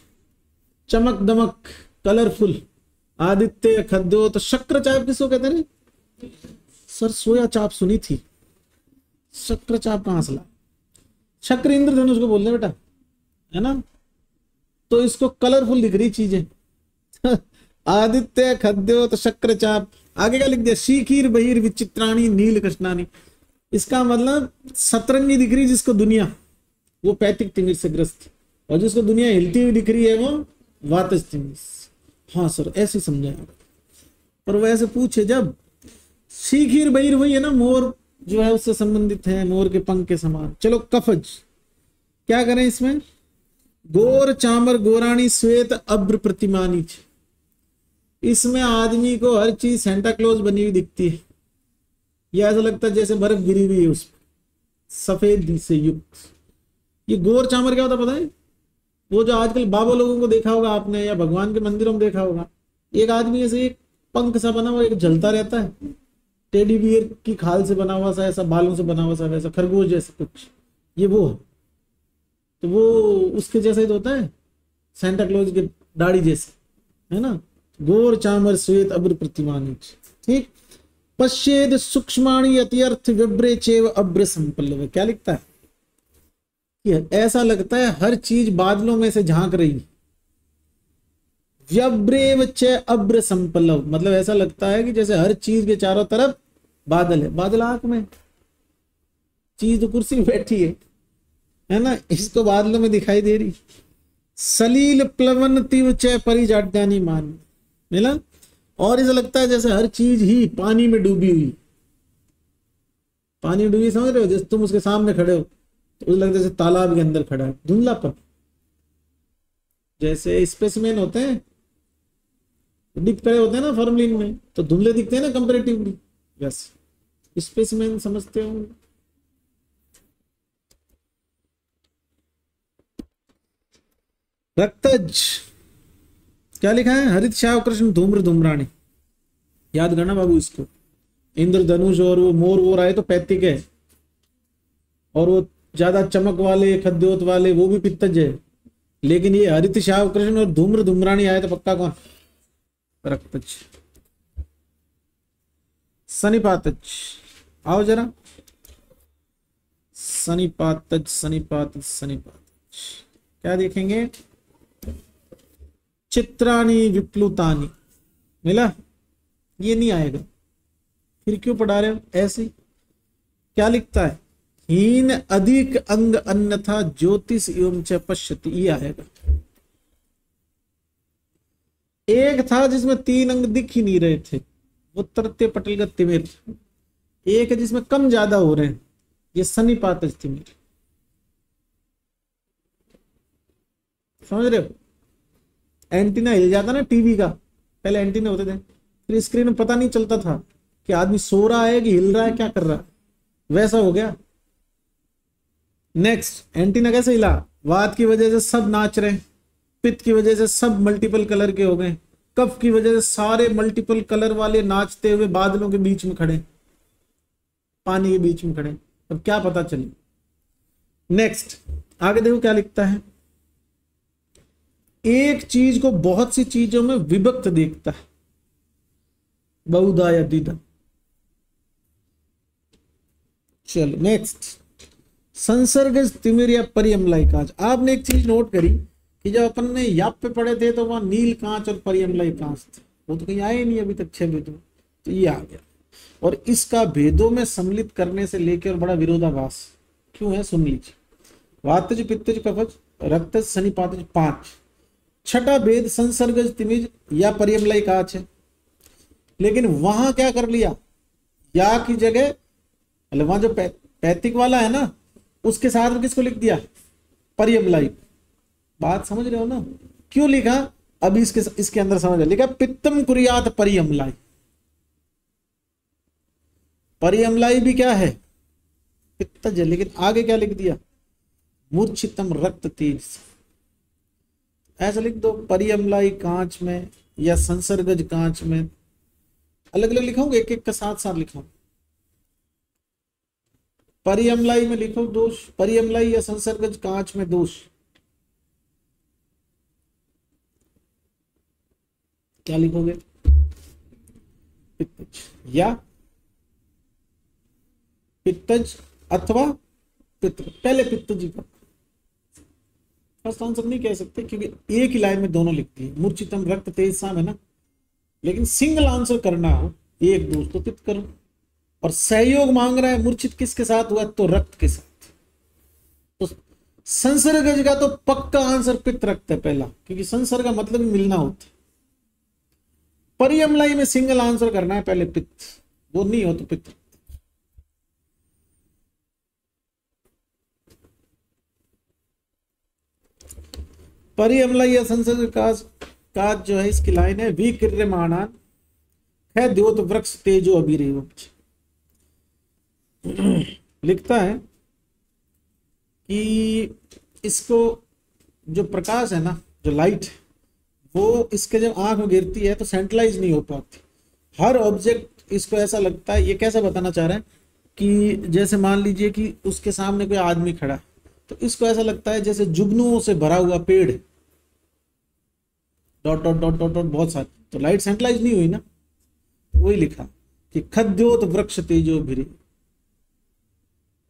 चमक दमक, कलरफुल, आदित्य खद्यो। तो शक्र चाप किसको कहते हैं? सर सोया चाप सुनी थी, शक्र चाप कहां से ला? शक्र इंद्रधनुष को बोलते बेटा, है ना। तो इसको कलरफुल दिख रही चीजें। आदित्य खद्यो तो शक्र चाप। आगे क्या लिख दिया? शीखीर बहिर विचित्राणी नील कृष्णानी। इसका मतलब सतरंगी दिख रही जिसको दुनिया, वो पैतिक तिमिर से ग्रस्त, और जिसको दुनिया हिलती हुई दिख रही है वो वातज तिमिर। हाँ सर, ऐसे समझाया। पर वो ऐसे पूछे जब, शीखीर बहिर वही है ना, मोर जो है उससे संबंधित है, मोर के पंख के समान। चलो कफज क्या करें इसमें? गोर चामर गोराणी श्वेत अब्र प्रतिमानी। इसमें आदमी को हर चीज सेंटा क्लॉज बनी हुई दिखती है। यह ऐसा लगता है जैसे बर्फ गिरी हुई है उस पर, सफेद से युक्त। ये गोर चामर क्या होता पता है? वो जो आजकल बाबा लोगों को देखा होगा आपने, या भगवान के मंदिरों में देखा होगा, एक आदमी ऐसे एक पंख सा बना हुआ, एक जलता रहता है, टेडी बियर की खाल से बना हुआ सा, ऐसा बालों से बना हुआ सा, वैसा खरगोश जैसे कुछ, ये वो है। तो वो उसके जैसा ही तो होता है, सेंटा क्लॉज के दाढ़ी जैसे, है ना। गोर चामर श्वेत अब्र प्रतिमानी। ठीक, पश्चेद सूक्ष्माणी अत्यर्थ विब्रे चेव अब्र संपल्लव। क्या लिखता है? कि ऐसा लगता है हर चीज बादलों में से झांक रही, व्यब्रेव च अब्र संपलव, मतलब ऐसा लगता है कि जैसे हर चीज के चारों तरफ बादल है। बादल आंख में, चीज तो कुर्सी में बैठी है ना, इसको बादलों में दिखाई दे रही। सलील प्लवन तीव च परिजाड्यानी मान, मिला। और ऐसा लगता है जैसे हर चीज ही पानी में डूबी हुई। पानी में डूबी समझ रहे हो, जैसे तुम उसके सामने खड़े हो तो उसे लगता है जैसे तालाब के अंदर खड़ा है, धुंधलापन। जैसे स्पेसमैन होते हैं, डिप करे होते हैं ना फॉर्मलिन में, तो धुंधले दिखते हैं ना कंपैरेटिवली, यस स्पेसमैन समझते हो। रक्तज क्या लिखा है, हरित श्याव कृष्ण धूम्र धूम्राणी, याद करना बाबू इसको। इंद्रधनुष और वो मोर वोर आए तो पैतिक है, और वो ज्यादा चमक वाले खद्योत वाले वो भी पित्तज है, लेकिन ये हरित श्याव कृष्ण और धूम्र धूम्राणी आए तो पक्का कौन, रक्तज। सनिपातज, आओ जरा, सनिपातज सनिपातज सनिपातज क्या देखेंगे, चित्राणी विप्लुतानी, मिला। ये नहीं आएगा, फिर क्यों पढ़ा रहे हो ऐसे। क्या लिखता है, हीन अधिक अंग अन्यथा ज्योतिष एवं च पश्यति, ये आएगा। एक था जिसमें 3 अंग दिख ही नहीं रहे थे, वो तृतीय पटल का तिमिर। एक है जिसमें कम ज्यादा हो रहे हैं, ये सन्निपात तिमिर, समझ रहे हो। एंटीना हिल जाता ना टीवी का, पहले एंटीना होते थे, फिर स्क्रीन में पता नहीं चलता था कि आदमी सो रहा है कि हिल रहा है, क्या कर रहा है, वैसा हो गया। नेक्स्ट, एंटीना कैसे हिला, वात की वजह से सब नाच रहे, पित्त की वजह से सब मल्टीपल कलर के हो गए, कफ की वजह से सारे मल्टीपल कलर वाले नाचते हुए बादलों के बीच में खड़े, पानी के बीच में खड़े, अब क्या पता चले। नेक्स्ट आगे देखो क्या लिखता है, एक चीज को बहुत सी चीजों में विभक्त देखता है, बहुधा या द्विधा। चलो नेक्स्ट, संसर्ग तिमिर या परियमलाई कांच। आपने एक चीज नोट करी कि जब अपन ने याप पे पढ़े थे तो वहां नील कांच और परियमलाई कांच थे, वो तो कहीं आए नहीं अभी तक 6 भेदों, तो ये आ गया। और इसका भेदों में सम्मिलित करने से लेकर बड़ा विरोधाभास क्यों है, सुन लीजिए। वातज पित्तज कफज रक्तज सनिपातज 5, छठा भेद संसर्गज तिमिज या परियमलाई कांच है। लेकिन वहां क्या कर लिया, या की जगह, मतलब वहां जो पैतिक वाला है ना, उसके साथ में किसको लिख दिया, परियमलाई। बात समझ रहे हो ना, क्यों लिखा, अभी इसके अंदर समझ रहे, लिखा पित्तम कुरियात परियमलाई। परियमलाई भी क्या है, पित्तज, लेकिन आगे क्या लिख दिया, मूर्छितम रक्त तेज। ऐसा लिख दो, परियमलाई कांच में या संसर्गज कांच में, अलग अलग लिखाऊंगा, एक एक का साथ साथ लिखाऊंगा। परियमलाई में लिखो दोष, परियमलाई या संसर्गज कांच में दोष, क्या लिखोगे, पित्तज या पित्तज अथवा पित्त, पहले पित्तज का फर्स्ट आंसर नहीं कह सकते क्योंकि एक ही लाइन में दोनों लिखती है, मूर्छितम रक्त तेज साम है ना। लेकिन सिंगल आंसर करना हो, एक दोष तो पित्त करो, और सहयोग मांग रहा है मूर्छित किसके साथ हुआ, तो रक्त के साथ। तो संसर्गज का तो पक्का आंसर पित्त रक्त है पहला, क्योंकि संसर्ग का मतलब ही मिलना होता है। परियमलाई में सिंगल आंसर करना है, पहले पित्त, वो नहीं हो तो पित्त। परियमलाई या संसर्ग का जो है, इसकी लाइन है, विक्रियमाणान है द्योत वृक्ष तेजो अभिरेव। लिखता है कि इसको जो प्रकाश है ना, जो लाइट, वो इसके जब आंख में गिरती है तो सेंट्रलाइज नहीं हो पाती। हर ऑब्जेक्ट इसको ऐसा लगता है, ये कैसा बताना चाह रहे हैं कि जैसे मान लीजिए कि उसके सामने कोई आदमी खड़ा है, तो इसको ऐसा लगता है जैसे जुगनुओं से भरा हुआ पेड़, dot dot dot dot dot बहुत सारे, तो लाइट सेंट्रलाइज नहीं हुई ना। वही लिखा कि खद्योत वृक्ष तेजो भिरे,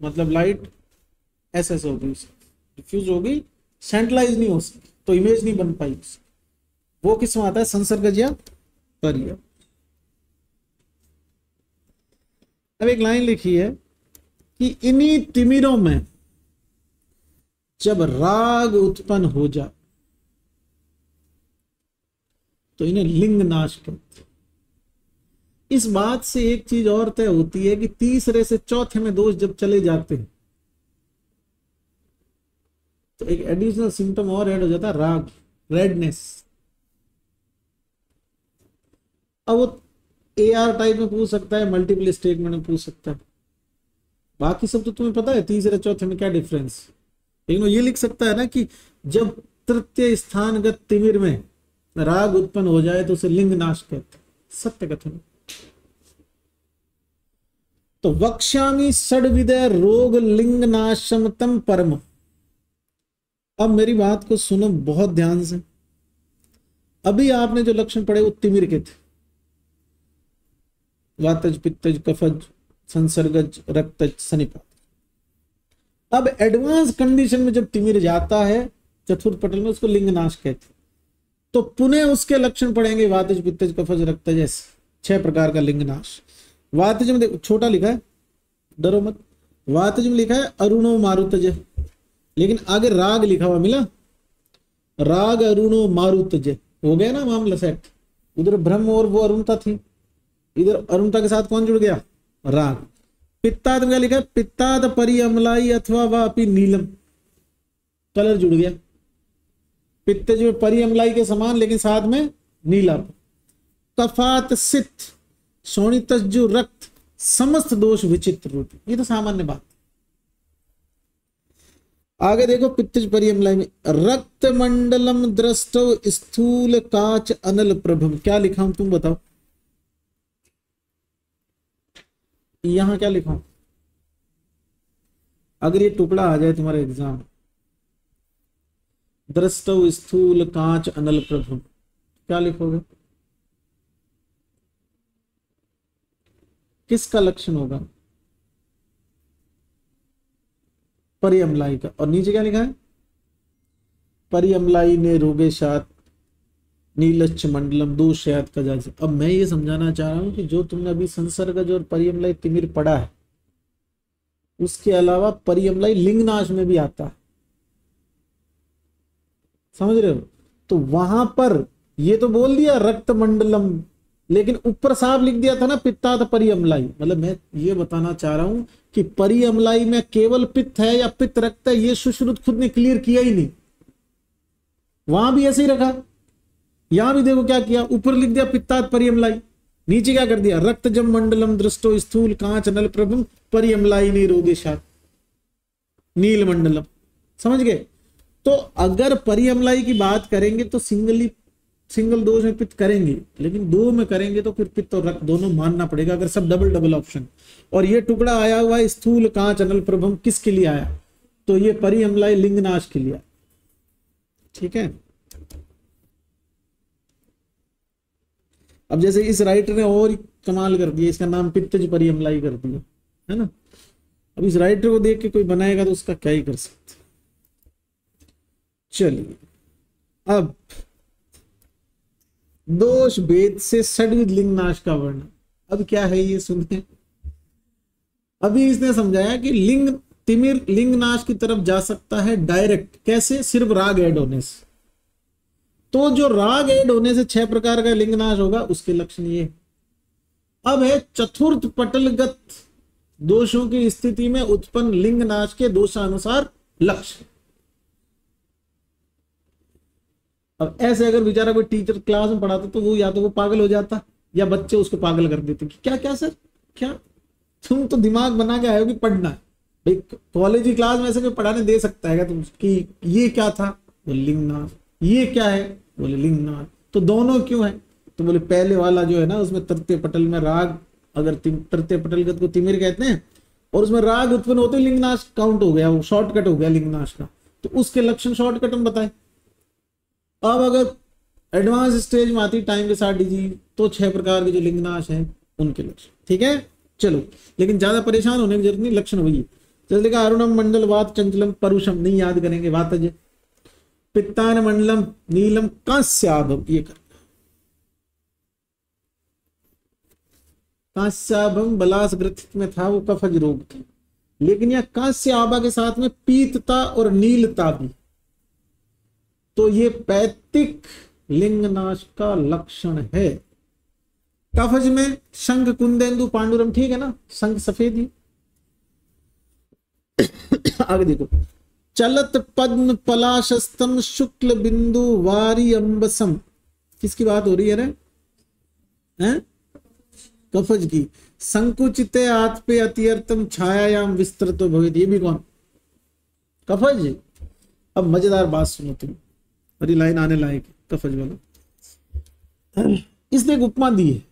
मतलब लाइट ऐसे हो गई, डिफ्यूज हो गई, सेंट्रलाइज नहीं हो सकी, तो इमेज नहीं बन पाई। वो किस में आता है, संसर्गज या पर्यय। अब एक लाइन लिखी है कि इन्हीं तिमिरों में जब राग उत्पन्न हो जाए तो इन्हें लिंग नाश कहते हैं। इस बात से एक चीज और तय होती है कि तीसरे से चौथे में दोष जब चले जाते हैं तो एक एडिशनल सिम्टम और ऐड हो जाता है, राग, रेडनेस। अब वो AR टाइप में पूछ सकता है, मल्टीपल स्टेटमेंट में पूछ सकता है, बाकी सब तो तुम्हें पता है तीसरे चौथे में क्या डिफरेंस। लेकिन वो ये लिख सकता है ना कि जब तृतीय स्थानगत तिमिर में राग उत्पन्न हो जाए तो उसे लिंग नाश कहते हैं, सत्य कथन। तो वक्ष्यामि षड्विधे रोग लिंग नाशम तम परम। अब मेरी बात को सुनो बहुत ध्यान से। अभी आपने जो लक्षण पढ़े वो तिमिर के थे, वातज, पित्तज, कफज, संसर्गज, रक्तज, सनिपात। अब एडवांस कंडीशन में जब तिमिर जाता है चतुर्थ पटल में, उसको लिंग नाश कहते। तो पुनः उसके लक्षण पढ़ेंगे, वातज, पित्तज, कफज, रक्तज, ऐसे 6 प्रकार का लिंग नाश। वातज में देखो छोटा लिखा है, डरो मत। वातज में लिखा है अरुणो मारुतज, लेकिन आगे राग लिखा हुआ मिला, राग अरुणो मारुतज, हो गया ना मामला सेट। उधर ब्रह्म और वो अरुणता थी, इधर अरुणता के साथ कौन जुड़ गया, राग। पित्ताद में लिखा है पित्ताद परिअमलाई अथवा वापि नीलम, कलर जुड़ गया। पित्त जो परिअमलाई के समान लेकिन साथ में नीला। कफात सित शोणितज्जु रक्त, समस्त दोष विचित्र रूप, ये तो सामान्य बात। आगे देखो पित्तज परिअमलाई में रक्त मंडलम दृष्टो स्थूल काच अनल प्रभम, क्या लिखा हूं तुम बताओ, यहां क्या लिखा हूं? अगर ये टुकड़ा आ जाए तुम्हारे एग्जाम, दृष्टो स्थूल कांच अनल प्रभम, क्या लिखोगे? किसका लक्षण होगा? परिअमलाई का। और नीचे क्या लिखा है? परिअमलाई ने रोगे सात नीलच्छ मंडलम दो शयात का जाल। अब मैं ये समझाना चाह रहा हूं कि जो तुमने अभी संसर्गज और परिअमलाई तिमिर पढ़ा है, उसके अलावा परिअमलाई लिंगनाश में भी आता है, समझ रहे हो? तो वहां पर ये तो बोल दिया रक्त मंडलम, लेकिन ऊपर साफ लिख दिया था ना पित्तात परिअमलाई। मतलब मैं ये बताना चाह रहा हूं कि परिअमलाई में केवल पित्त है या पित्त रक्त है, ये सुश्रुत खुद ने क्लियर किया ही नहीं, वहां भी ऐसे ही रखा। यहां भी देखो क्या किया, ऊपर लिख दिया पित्तात परिअमलाई, नीचे क्या कर दिया रक्त जम मंडलम दृष्टो स्थूल कांच नल प्रभम परिअमलाई ने रोगेशा नील मंडलम। समझ गए? तो अगर परिअमलाई की बात करेंगे तो सिंगल दोष में पित्त करेंगे, लेकिन दो में करेंगे तो फिर पित्त और रक्त दोनों मानना पड़ेगा, अगर सब डबल डबल ऑप्शन। और ये टुकड़ा आया हुआ है स्थूल कांच अनल प्रभम, किसके लिए आया? तो ये परिअमलाई लिंगनाश के लिए। ठीक है, अब जैसे इस राइटर ने और कमाल कर दिया, इसका नाम पित्तज परिअमलाई कर दिया, है ना। अब इस राइटर को देख के कोई बनाएगा तो उसका क्या ही कर सकते। चलिए, अब दोष भेद से षड्विध लिंगनाश का वर्णन। अब क्या है ये सुनिए। अभी इसने समझाया कि लिंग तिमिर लिंगनाश की तरफ जा सकता है डायरेक्ट, कैसे? सिर्फ राग ऐड होने से। तो जो राग ऐड होने से 6 प्रकार का लिंगनाश होगा, उसके लक्षण ये। अब है चतुर्थ पटलगत दोषों की स्थिति में उत्पन्न लिंगनाश के दोषानुसार लक्षण। अब ऐसे अगर बेचारा कोई टीचर क्लास में पढ़ाता तो वो या तो वो पागल हो जाता या बच्चे उसको पागल कर देते कि क्या क्या सर, क्या तुम तो दिमाग बना के आए हो कि पढ़ना है। भाई कॉलेज की क्लास में ऐसे कोई पढ़ाने दे सकता है क्या तुम कि ये क्या था? बोले लिंगनाश। ये क्या है? बोले लिंगनाश। तो दोनों क्यों है? तो बोले पहले वाला जो है ना, उसमें तृतीय पटल में राग, अगर तृतीय पटलगत को तिमिर कहते हैं और उसमें राग उत्पन्न होते लिंगनाश काउंट हो गया, वो शॉर्टकट हो गया लिंगनाश का, तो उसके लक्षण शॉर्टकट में बताए। अब अगर एडवांस स्टेज में आती टाइम के साथ डीजी, तो 6 प्रकार के जो लिंगनाश है उनके लक्षण। ठीक है, चलो, लेकिन ज्यादा परेशान होने की जरूरत नहीं, लक्षण वही है। जैसे लिखा अरुणम मंडल वात चंचलम परुषम, नहीं याद करेंगे, वातज। पित्तान मंडलम नीलम कांस्याभम, ये करना। कांस्याभम बलास ग्रथित में था, वो कफज रोग था, लेकिन यह कांस्य आभा के साथ में पीतता और नीलता भी, तो ये पैतिक लिंगनाश का लक्षण है। कफज में शंख कुंदेंदु पांडुरम, ठीक है ना, शंख सफेद ही। आगे देखो, चलत पद्म पलाशस्तम शुक्ल बिंदु वारी अंबसम, किसकी बात हो रही है रे? हैं? कफज की। संकुचिते आत्पे अत्यर्थम छायायाम विस्तृतो भवेत्, ये भी कौन? कफज। अब मजेदार बात सुनो तुम, अरे लाइन आने लायक कफज वाला। इसने एक उपमा दी है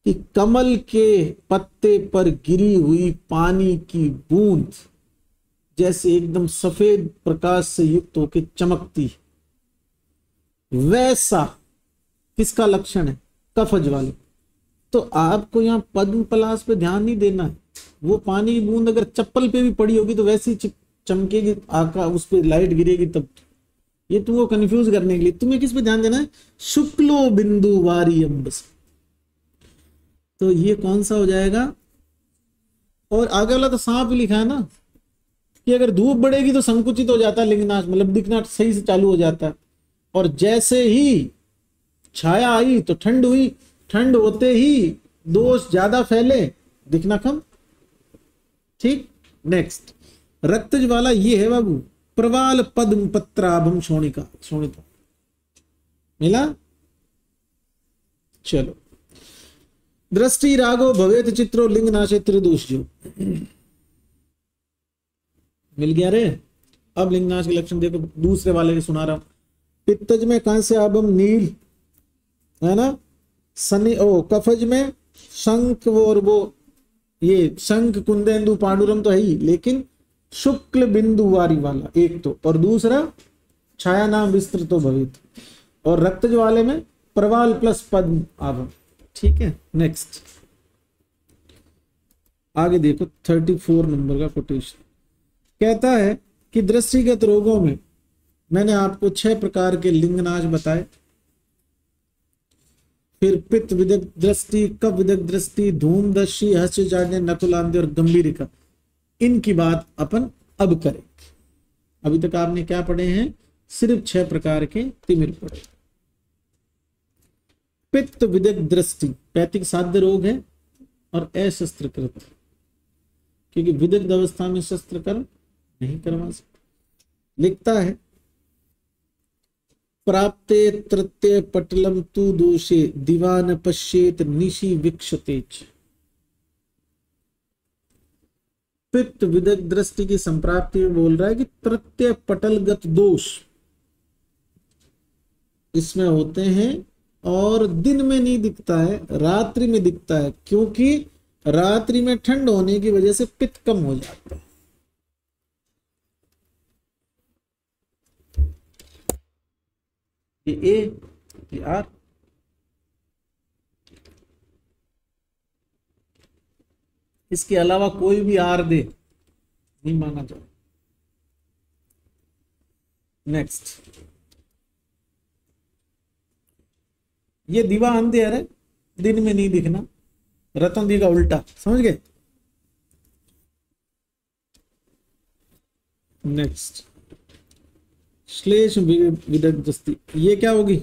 कि कमल के पत्ते पर गिरी हुई पानी की बूंद जैसे एकदम सफेद प्रकाश से युक्त होकर चमकती, वैसा किसका लक्षण है? कफज वाले। तो आपको यहां पद्म पलाश पे ध्यान नहीं देना है, वो पानी की बूंद अगर चप्पल पे भी पड़ी होगी तो वैसी चमकेगी, आका उस पर लाइट गिरेगी तब। ये तुमको कंफ्यूज करने के लिए तुम्हें किस पे ध्यान देना है? शुक्लो बिंदु वारी अंबस, तो ये कौन सा हो जाएगा? और आगे वाला तो सांप लिखा है ना कि अगर धूप बढ़ेगी तो संकुचित हो जाता है लिंगनाश, मतलब दिखना सही से चालू हो जाता है, और जैसे ही छाया आई तो ठंड हुई, ठंड होते ही दोष ज्यादा फैले, दिखना कम। ठीक, नेक्स्ट रक्तज वाला ये है बाबू, प्रवाल पद्म पत्राभम शोणिका, शोणिता मिला। चलो, दृष्टि रागो भवेत चित्रो लिंग नाशे त्रिदोष, जो मिल गया रे। अब लिंगनाश के लक्षण देखो, दूसरे वाले के सुना रहा हूं। पित्तज में कांस्य आभम नील है ना, सनी कफज में शंख और वो ये शंख कुंदेंदु पांडुरम तो है ही, लेकिन शुक्ल बिंदु वारी वाला एक तो, और दूसरा छाया नाम विस्तृतो भवेत, और रक्तज वाले में प्रवाल प्लस पद्म आभम। ठीक है, नेक्स्ट आगे देखो 34 नंबर का कोटेशन कहता है कि दृष्टिगत रोगों में मैंने आपको 6 प्रकार के लिंगनाश बताए, फिर पित्त विदग्ध दृष्टि, कफ विदग्ध दृष्टि, धूम दृष्टि, हस्य जाड्य, नकुलांध्य और गंभीरिका, इनकी बात अपन अब करेंगे। अभी तक आपने क्या पढ़े हैं? सिर्फ 6 प्रकार के तिमिर पढ़े। पित्त विदग्ध दृष्टि पैतिक साध्य रोग है और अशस्त्रकृत, क्योंकि विदग्ध अवस्था में शस्त्र कर्म नहीं करवा सकते। लिखता है प्राप्ते तृतीय पटलम तु दोषे दीवान पश्येत निशि विक्षतेच। पित्त विदग्ध दृष्टि की संप्राप्ति में बोल रहा है कि तृतीय पटलगत दोष इसमें होते हैं, और दिन में नहीं दिखता है, रात्रि में दिखता है, क्योंकि रात्रि में ठंड होने की वजह से पित्त कम हो जाता है। ये ए, ये आर, इसके अलावा कोई भी आर दे नहीं माना जाए। नेक्स्ट, ये दीवा अंधेर है, दिन में नहीं दिखना, रतन दी का उल्टा, समझ गए। नेक्स्ट, श्लेष विदग्ध दृष्टि, ये क्या होगी?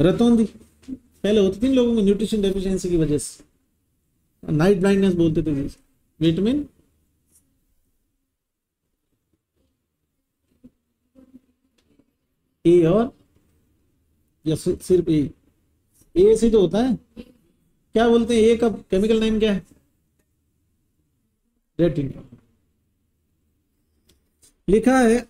रतौंधी। पहले होती थी लोगों में न्यूट्रिशन डेफिशिएंसी की वजह से, नाइट ब्लाइंडनेस बोलते थे, विटामिन ए और या सिर्फ ए से तो होता है, क्या बोलते हैं ए का केमिकल नेम क्या है? रेटिन। लिखा है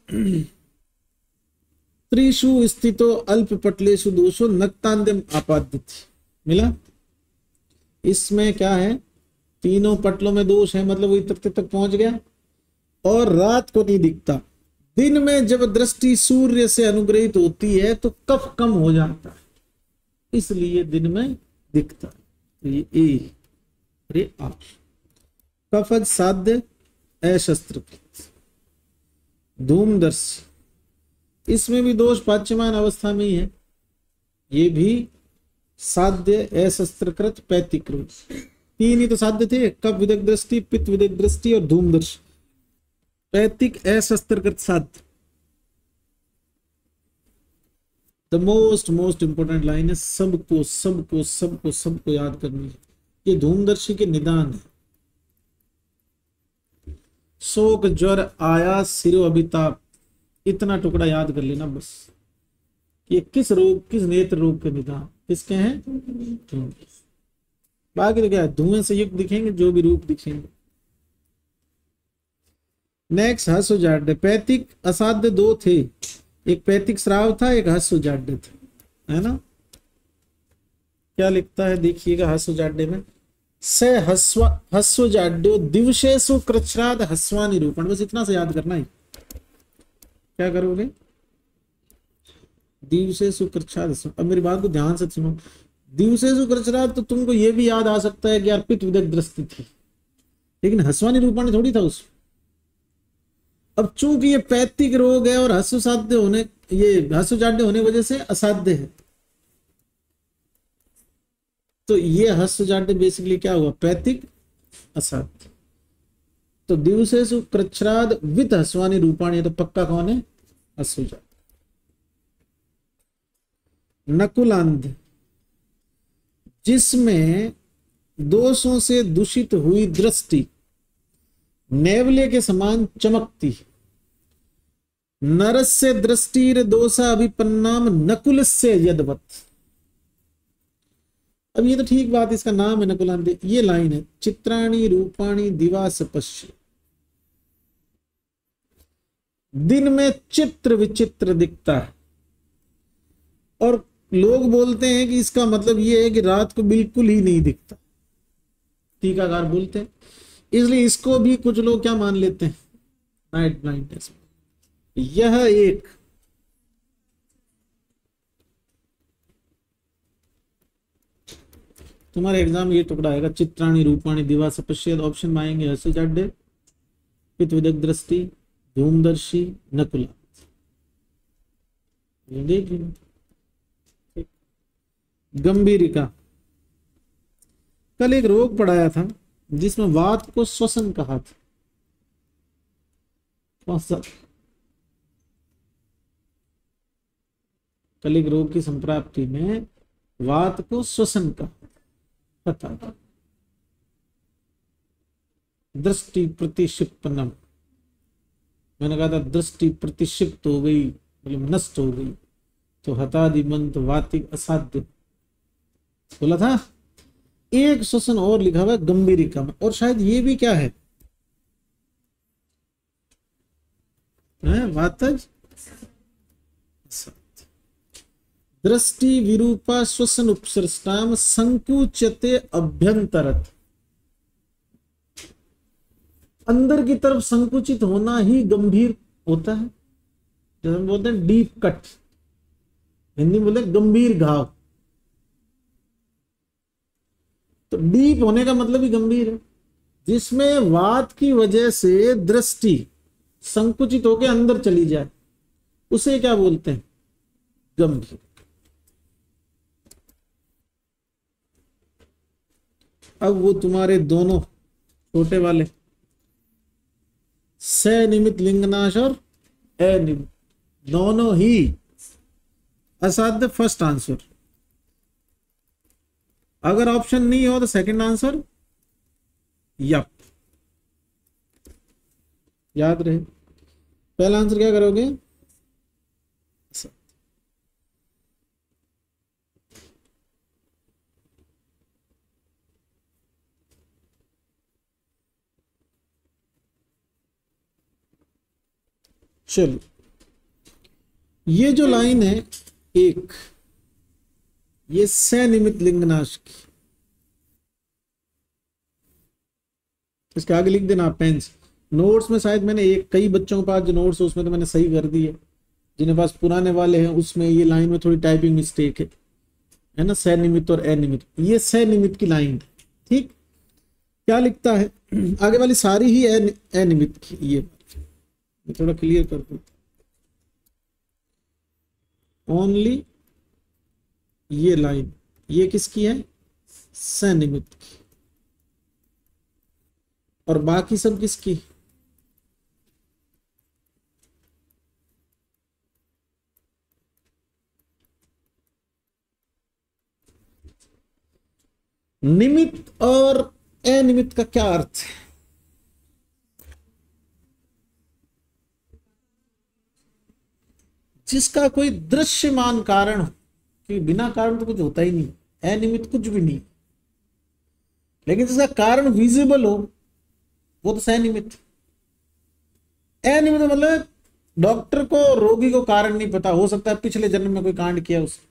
त्रिषु स्थितो अल्प पटलेषु दोषो नक्तांद्यम आपादित, मिला। इसमें क्या है? तीनों पटलों में दोष है, मतलब वो इतने तक पहुंच गया, और रात को नहीं दिखता। दिन में जब दृष्टि सूर्य से अनुग्रहित होती है तो कफ कम हो जाता है, इसलिए दिन में दिखता है। ये ए, अरे आप कफज साध्य अशस्त्रकृत। धूमदर्शी, इसमें भी दोष पाच्यमान अवस्था में ही है। ये भी साध्य, अशस्त्रकृत, पैतिक रूप, तीन ही तो साध्य थे, कफ विदग्ध दृष्टि, पित्त विदग्ध दृष्टि और धूमदर्शी। पैतिक अशस्त्रकृत साध्य। द मोस्ट इंपोर्टेंट लाइन है, सबको सबको सबको सबको याद करनी है। ये धूमदर्शी के निदान है। शोक, ज्वर, आयास, सिरो अभिताप, इतना टुकड़ा याद कर लेना बस। ये किस रोग, किस नेत्र रोग के निदान किसके हैं? बाकी तो क्या है, धुएं से युक्त दिखेंगे जो भी रूप दिखेंगे। नेक्स्ट हर्षोजाड्य। पैतिक असाध्य दो थे, एक पैतिक श्राव था, एक हर्षोजाड्य था, है ना। क्या लिखता है देखिएगा हर्षोजाड्य में, स हस्वजाड्यो दिवशेषु कृच्छ्राद हस्वा निरूपण। बस इतना से याद करना है। क्या करोगे? दिवशेषु कृच्छ्राद। अब मेरी बात को ध्यान से सुनो। दिवशेषु कृच्छ्राद तो तुमको ये भी याद आ सकता है कि यार पित्त विदग्ध दृष्टि थी, लेकिन हस्वा निरूपण थोड़ी था उसमें। अब चूंकि ये पैतिक रोग है और हस्वसाध्य होने, ये हस्वजाड्य होने वजह से असाध्य है, तो ये हस्वजाड्य बेसिकली क्या हुआ? पैतिक असाध्य। तो दिवसेषु कृच्छ्राद विद हस्वानि रूपाणि, तो पक्का कौन है? हस्वजाड्य। नकुलांध, जिसमें दोषों से दूषित हुई दृष्टि नेवले के समान चमकती, नरस्य दृष्टिर दोषा अभिपन्नाम नकुल से यदवत। अब ये तो ठीक बात, इसका नाम है नकुलांध। ये लाइन है, चित्राणी रूपाणी दिवास पश्य, दिन में चित्र विचित्र दिखता है। और लोग बोलते हैं कि इसका मतलब ये है कि रात को बिल्कुल ही नहीं दिखता, टीकाकार बोलते हैं। इसलिए इसको भी कुछ लोग क्या मान लेते हैं? Night blindness. यह एक तुम्हारे एग्जाम ये टुकड़ा आएगा, चित्राणी रूपाणी दिवास पश्येद। ऑप्शन में आएंगे हर्षोजाड्य, पित्त विदग्ध दृष्टि, धूमदर्शी, नकुला। देखिए गंभीरिका। कल एक रोग पढ़ाया था जिसमें वात को श्वसन कहा था। कौन सा? कल एक रोग की संप्राप्ति में वात को श्वसन का पता था। दृष्टि प्रतिक्षिप्तनम, मैंने कहा था दृष्टि प्रतिक्षिप्त हो गई, मतलब नष्ट हो गई, तो हतादिमंत वातिक असाध्य बोला था। एक श्वसन और लिखा हुआ है गंभीरिका में, और शायद ये भी क्या है, वातज दृष्टि विरूपा श्वसन उपसृष्टाम संकुचते अभ्यंतरत। अंदर की तरफ संकुचित होना ही गंभीर होता है, जैसे हम बोलते हैं डीप कट, हिंदी में बोलते हैं गंभीर घाव। तो डीप होने का मतलब ही गंभीर है, जिसमें वात की वजह से दृष्टि संकुचित होकर अंदर चली जाए, उसे क्या बोलते हैं? गंभीर। अब वो तुम्हारे दोनों छोटे वाले सनिमित लिंगनाश और अनिमित, दोनों ही असाध्य। First answer. अगर ऑप्शन नहीं हो तो सेकंड आंसर यप। याद रहे, पहला आंसर क्या करोगे? चलो, ये जो लाइन है एक, ये सनिमित लिंगनाश की, इसके आगे लिख देना आप पेन से। नोट्स में शायद मैंने कई बच्चों के पास जो नोट्स है उसमें तो मैंने सही कर दी है, जिन्हें पास पुराने वाले हैं उसमें ये लाइन में थोड़ी टाइपिंग मिस्टेक है ना, सनिमित और अनिमित। ये सनिमित की लाइन है, ठीक। क्या लिखता है? आगे वाली सारी ही अनिमित की, ये थोड़ा क्लियर कर दूं। ओनली ये लाइन, ये किसकी है? सनिमित की। और बाकी सब किसकी? निमित्त और अनिमित्त का क्या अर्थ है? जिसका कोई दृश्यमान कारण हो, कि बिना कारण तो कुछ होता ही नहीं, अनिमित्त कुछ भी नहीं, लेकिन जिसका कारण विजिबल हो वो तो सनिमित्त। अनिमित्त मतलब डॉक्टर को रोगी को कारण नहीं पता, हो सकता है पिछले जन्म में कोई कांड किया उसने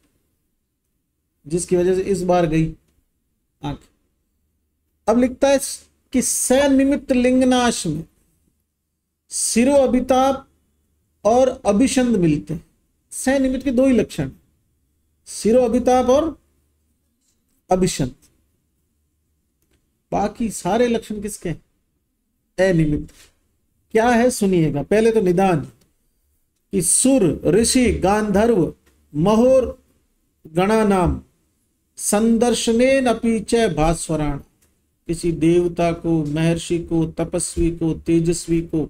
जिसकी वजह से इस बार गई आंख। अब लिखता है कि सनिमित्त लिंगनाश में सिरो अभिताप और अभिषंद मिलते हैं। सनिमित्त के दो ही लक्षण, सिरो अभिताप और अभिषंद। बाकी सारे लक्षण किसके? अनिमित्त। क्या है सुनिएगा। पहले तो निदान कि सुर ऋषि गांधर्व महोर गणा नाम संदर्शनेन अपि च भास्वराण। किसी देवता को, महर्षि को, तपस्वी को, तेजस्वी को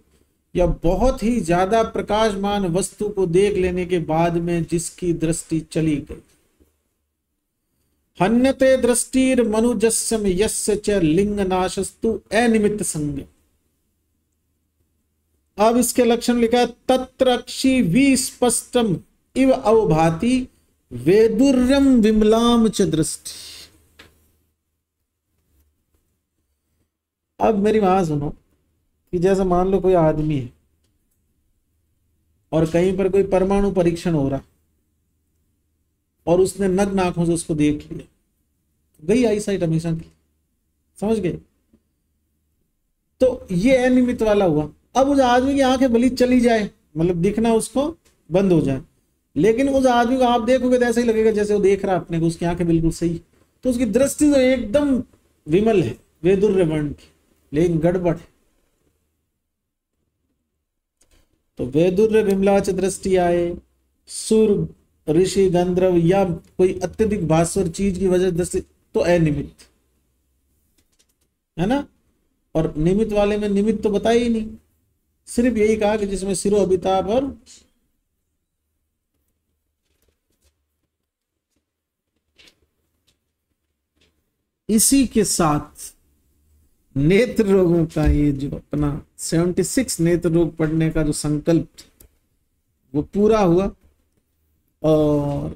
या बहुत ही ज्यादा प्रकाशमान वस्तु को देख लेने के बाद में जिसकी दृष्टि चली गई। हन्यते दृष्टिर मनुजस्यम यस्य च लिंग नाशस्तु अनिमित्त संज्ञ। अब इसके लक्षण लिखा, तत्रक्षी विस्पष्टम इव अवभाति वेदुर्यम विमलाम च दृष्टि। अब मेरी बात सुनो कि जैसे मान लो कोई आदमी है और कहीं पर कोई परमाणु परीक्षण हो रहा और उसने नग्न आंखों से उसको देख लिया, गई आई साइट हमेशा की, समझ गए? तो ये अनिमित्त वाला हुआ। अब उस आदमी की आंखें भली चली जाए, मतलब दिखना उसको बंद हो जाए, लेकिन उस आदमी को आप देखोगे तो ऐसा ही लगेगा जैसे वो देख रहा है अपने को, उसकी आंखें बिल्कुल सही, तो उसकी दृष्टि तो एकदम विमल है, वेदुर्य वर्ण की, लेकिन गड़बड़ है। तो वेदुर्य विमलाच दृष्टि आए, सुर ऋषि गंधर्व या कोई अत्यधिक भास्वर चीज की वजह दृष्टि, तो अनिमित्त है ना। और निमित्त वाले में निमित्त तो बताया ही नहीं, सिर्फ यही कहा कि जिसमें सिरो अभिताप और इसी के साथ नेत्र रोगों का ये जो अपना 76 नेत्र रोग पढ़ने का जो संकल्प वो पूरा हुआ। और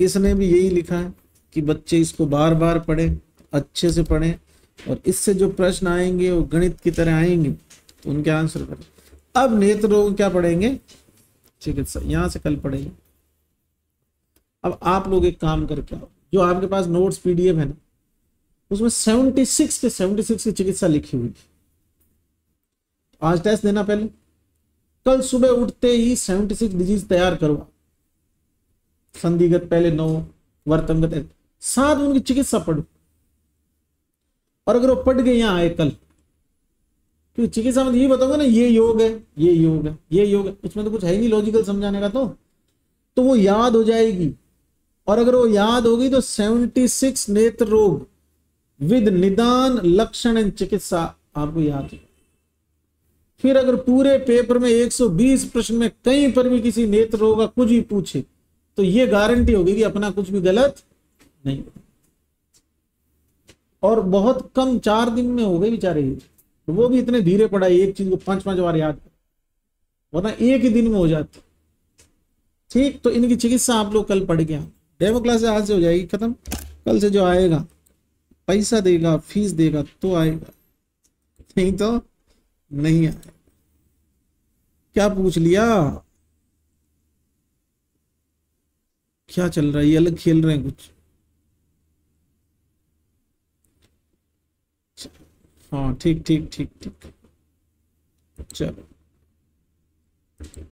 इसने भी यही लिखा है कि बच्चे इसको बार बार पढ़ें, अच्छे से पढ़ें, और इससे जो प्रश्न आएंगे वो गणित की तरह आएंगे, तो उनके आंसर करें। अब नेत्र रोग क्या पढ़ेंगे, चिकित्सा यहां से कल पढ़ेंगे। अब आप लोग एक काम करके आओ, जो आपके पास नोट्स पीडीएफ है ना, उसमें 76 के 76 की चिकित्सा लिखी हुई। आज टेस्ट देना, पहले कल सुबह उठते ही 76 डिजीज तैयार करवा, संधिगत पहले 9, वर्तनगत 7, उनकी चिकित्सा पढ़ो। और अगर वो पढ़ गए यहाँ आए कल, तो चिकित्सा में ये बताऊंगा ना, ये योग है, ये योग है, ये योग है, उसमें तो कुछ है नहीं लॉजिकल समझाने का, तो वो याद हो जाएगी। और अगर वो याद होगी तो 76 नेत्र रोग विद निदान लक्षण एंड चिकित्सा आपको याद है। फिर अगर पूरे पेपर में 120 प्रश्न में कहीं पर भी किसी नेत्र रोग का कुछ भी पूछे, तो ये गारंटी होगी कि अपना कुछ भी गलत नहीं। और बहुत कम 4 दिन में हो गए बेचारे, वो भी इतने धीरे पढ़ाई, एक चीज को 5-5 बार याद, वरना एक ही दिन में हो जाती। ठीक, तो इनकी चिकित्सा आप लोग कल पढ़ गया। डेमो क्लास आज से हो जाएगी खत्म। कल से जो आएगा पैसा देगा, फीस देगा तो आएगा, नहीं तो नहीं आएगा। क्या पूछ लिया, क्या चल रहा है, ये अलग खेल रहे हैं कुछ। हाँ ठीक ठीक ठीक ठीक, चलो।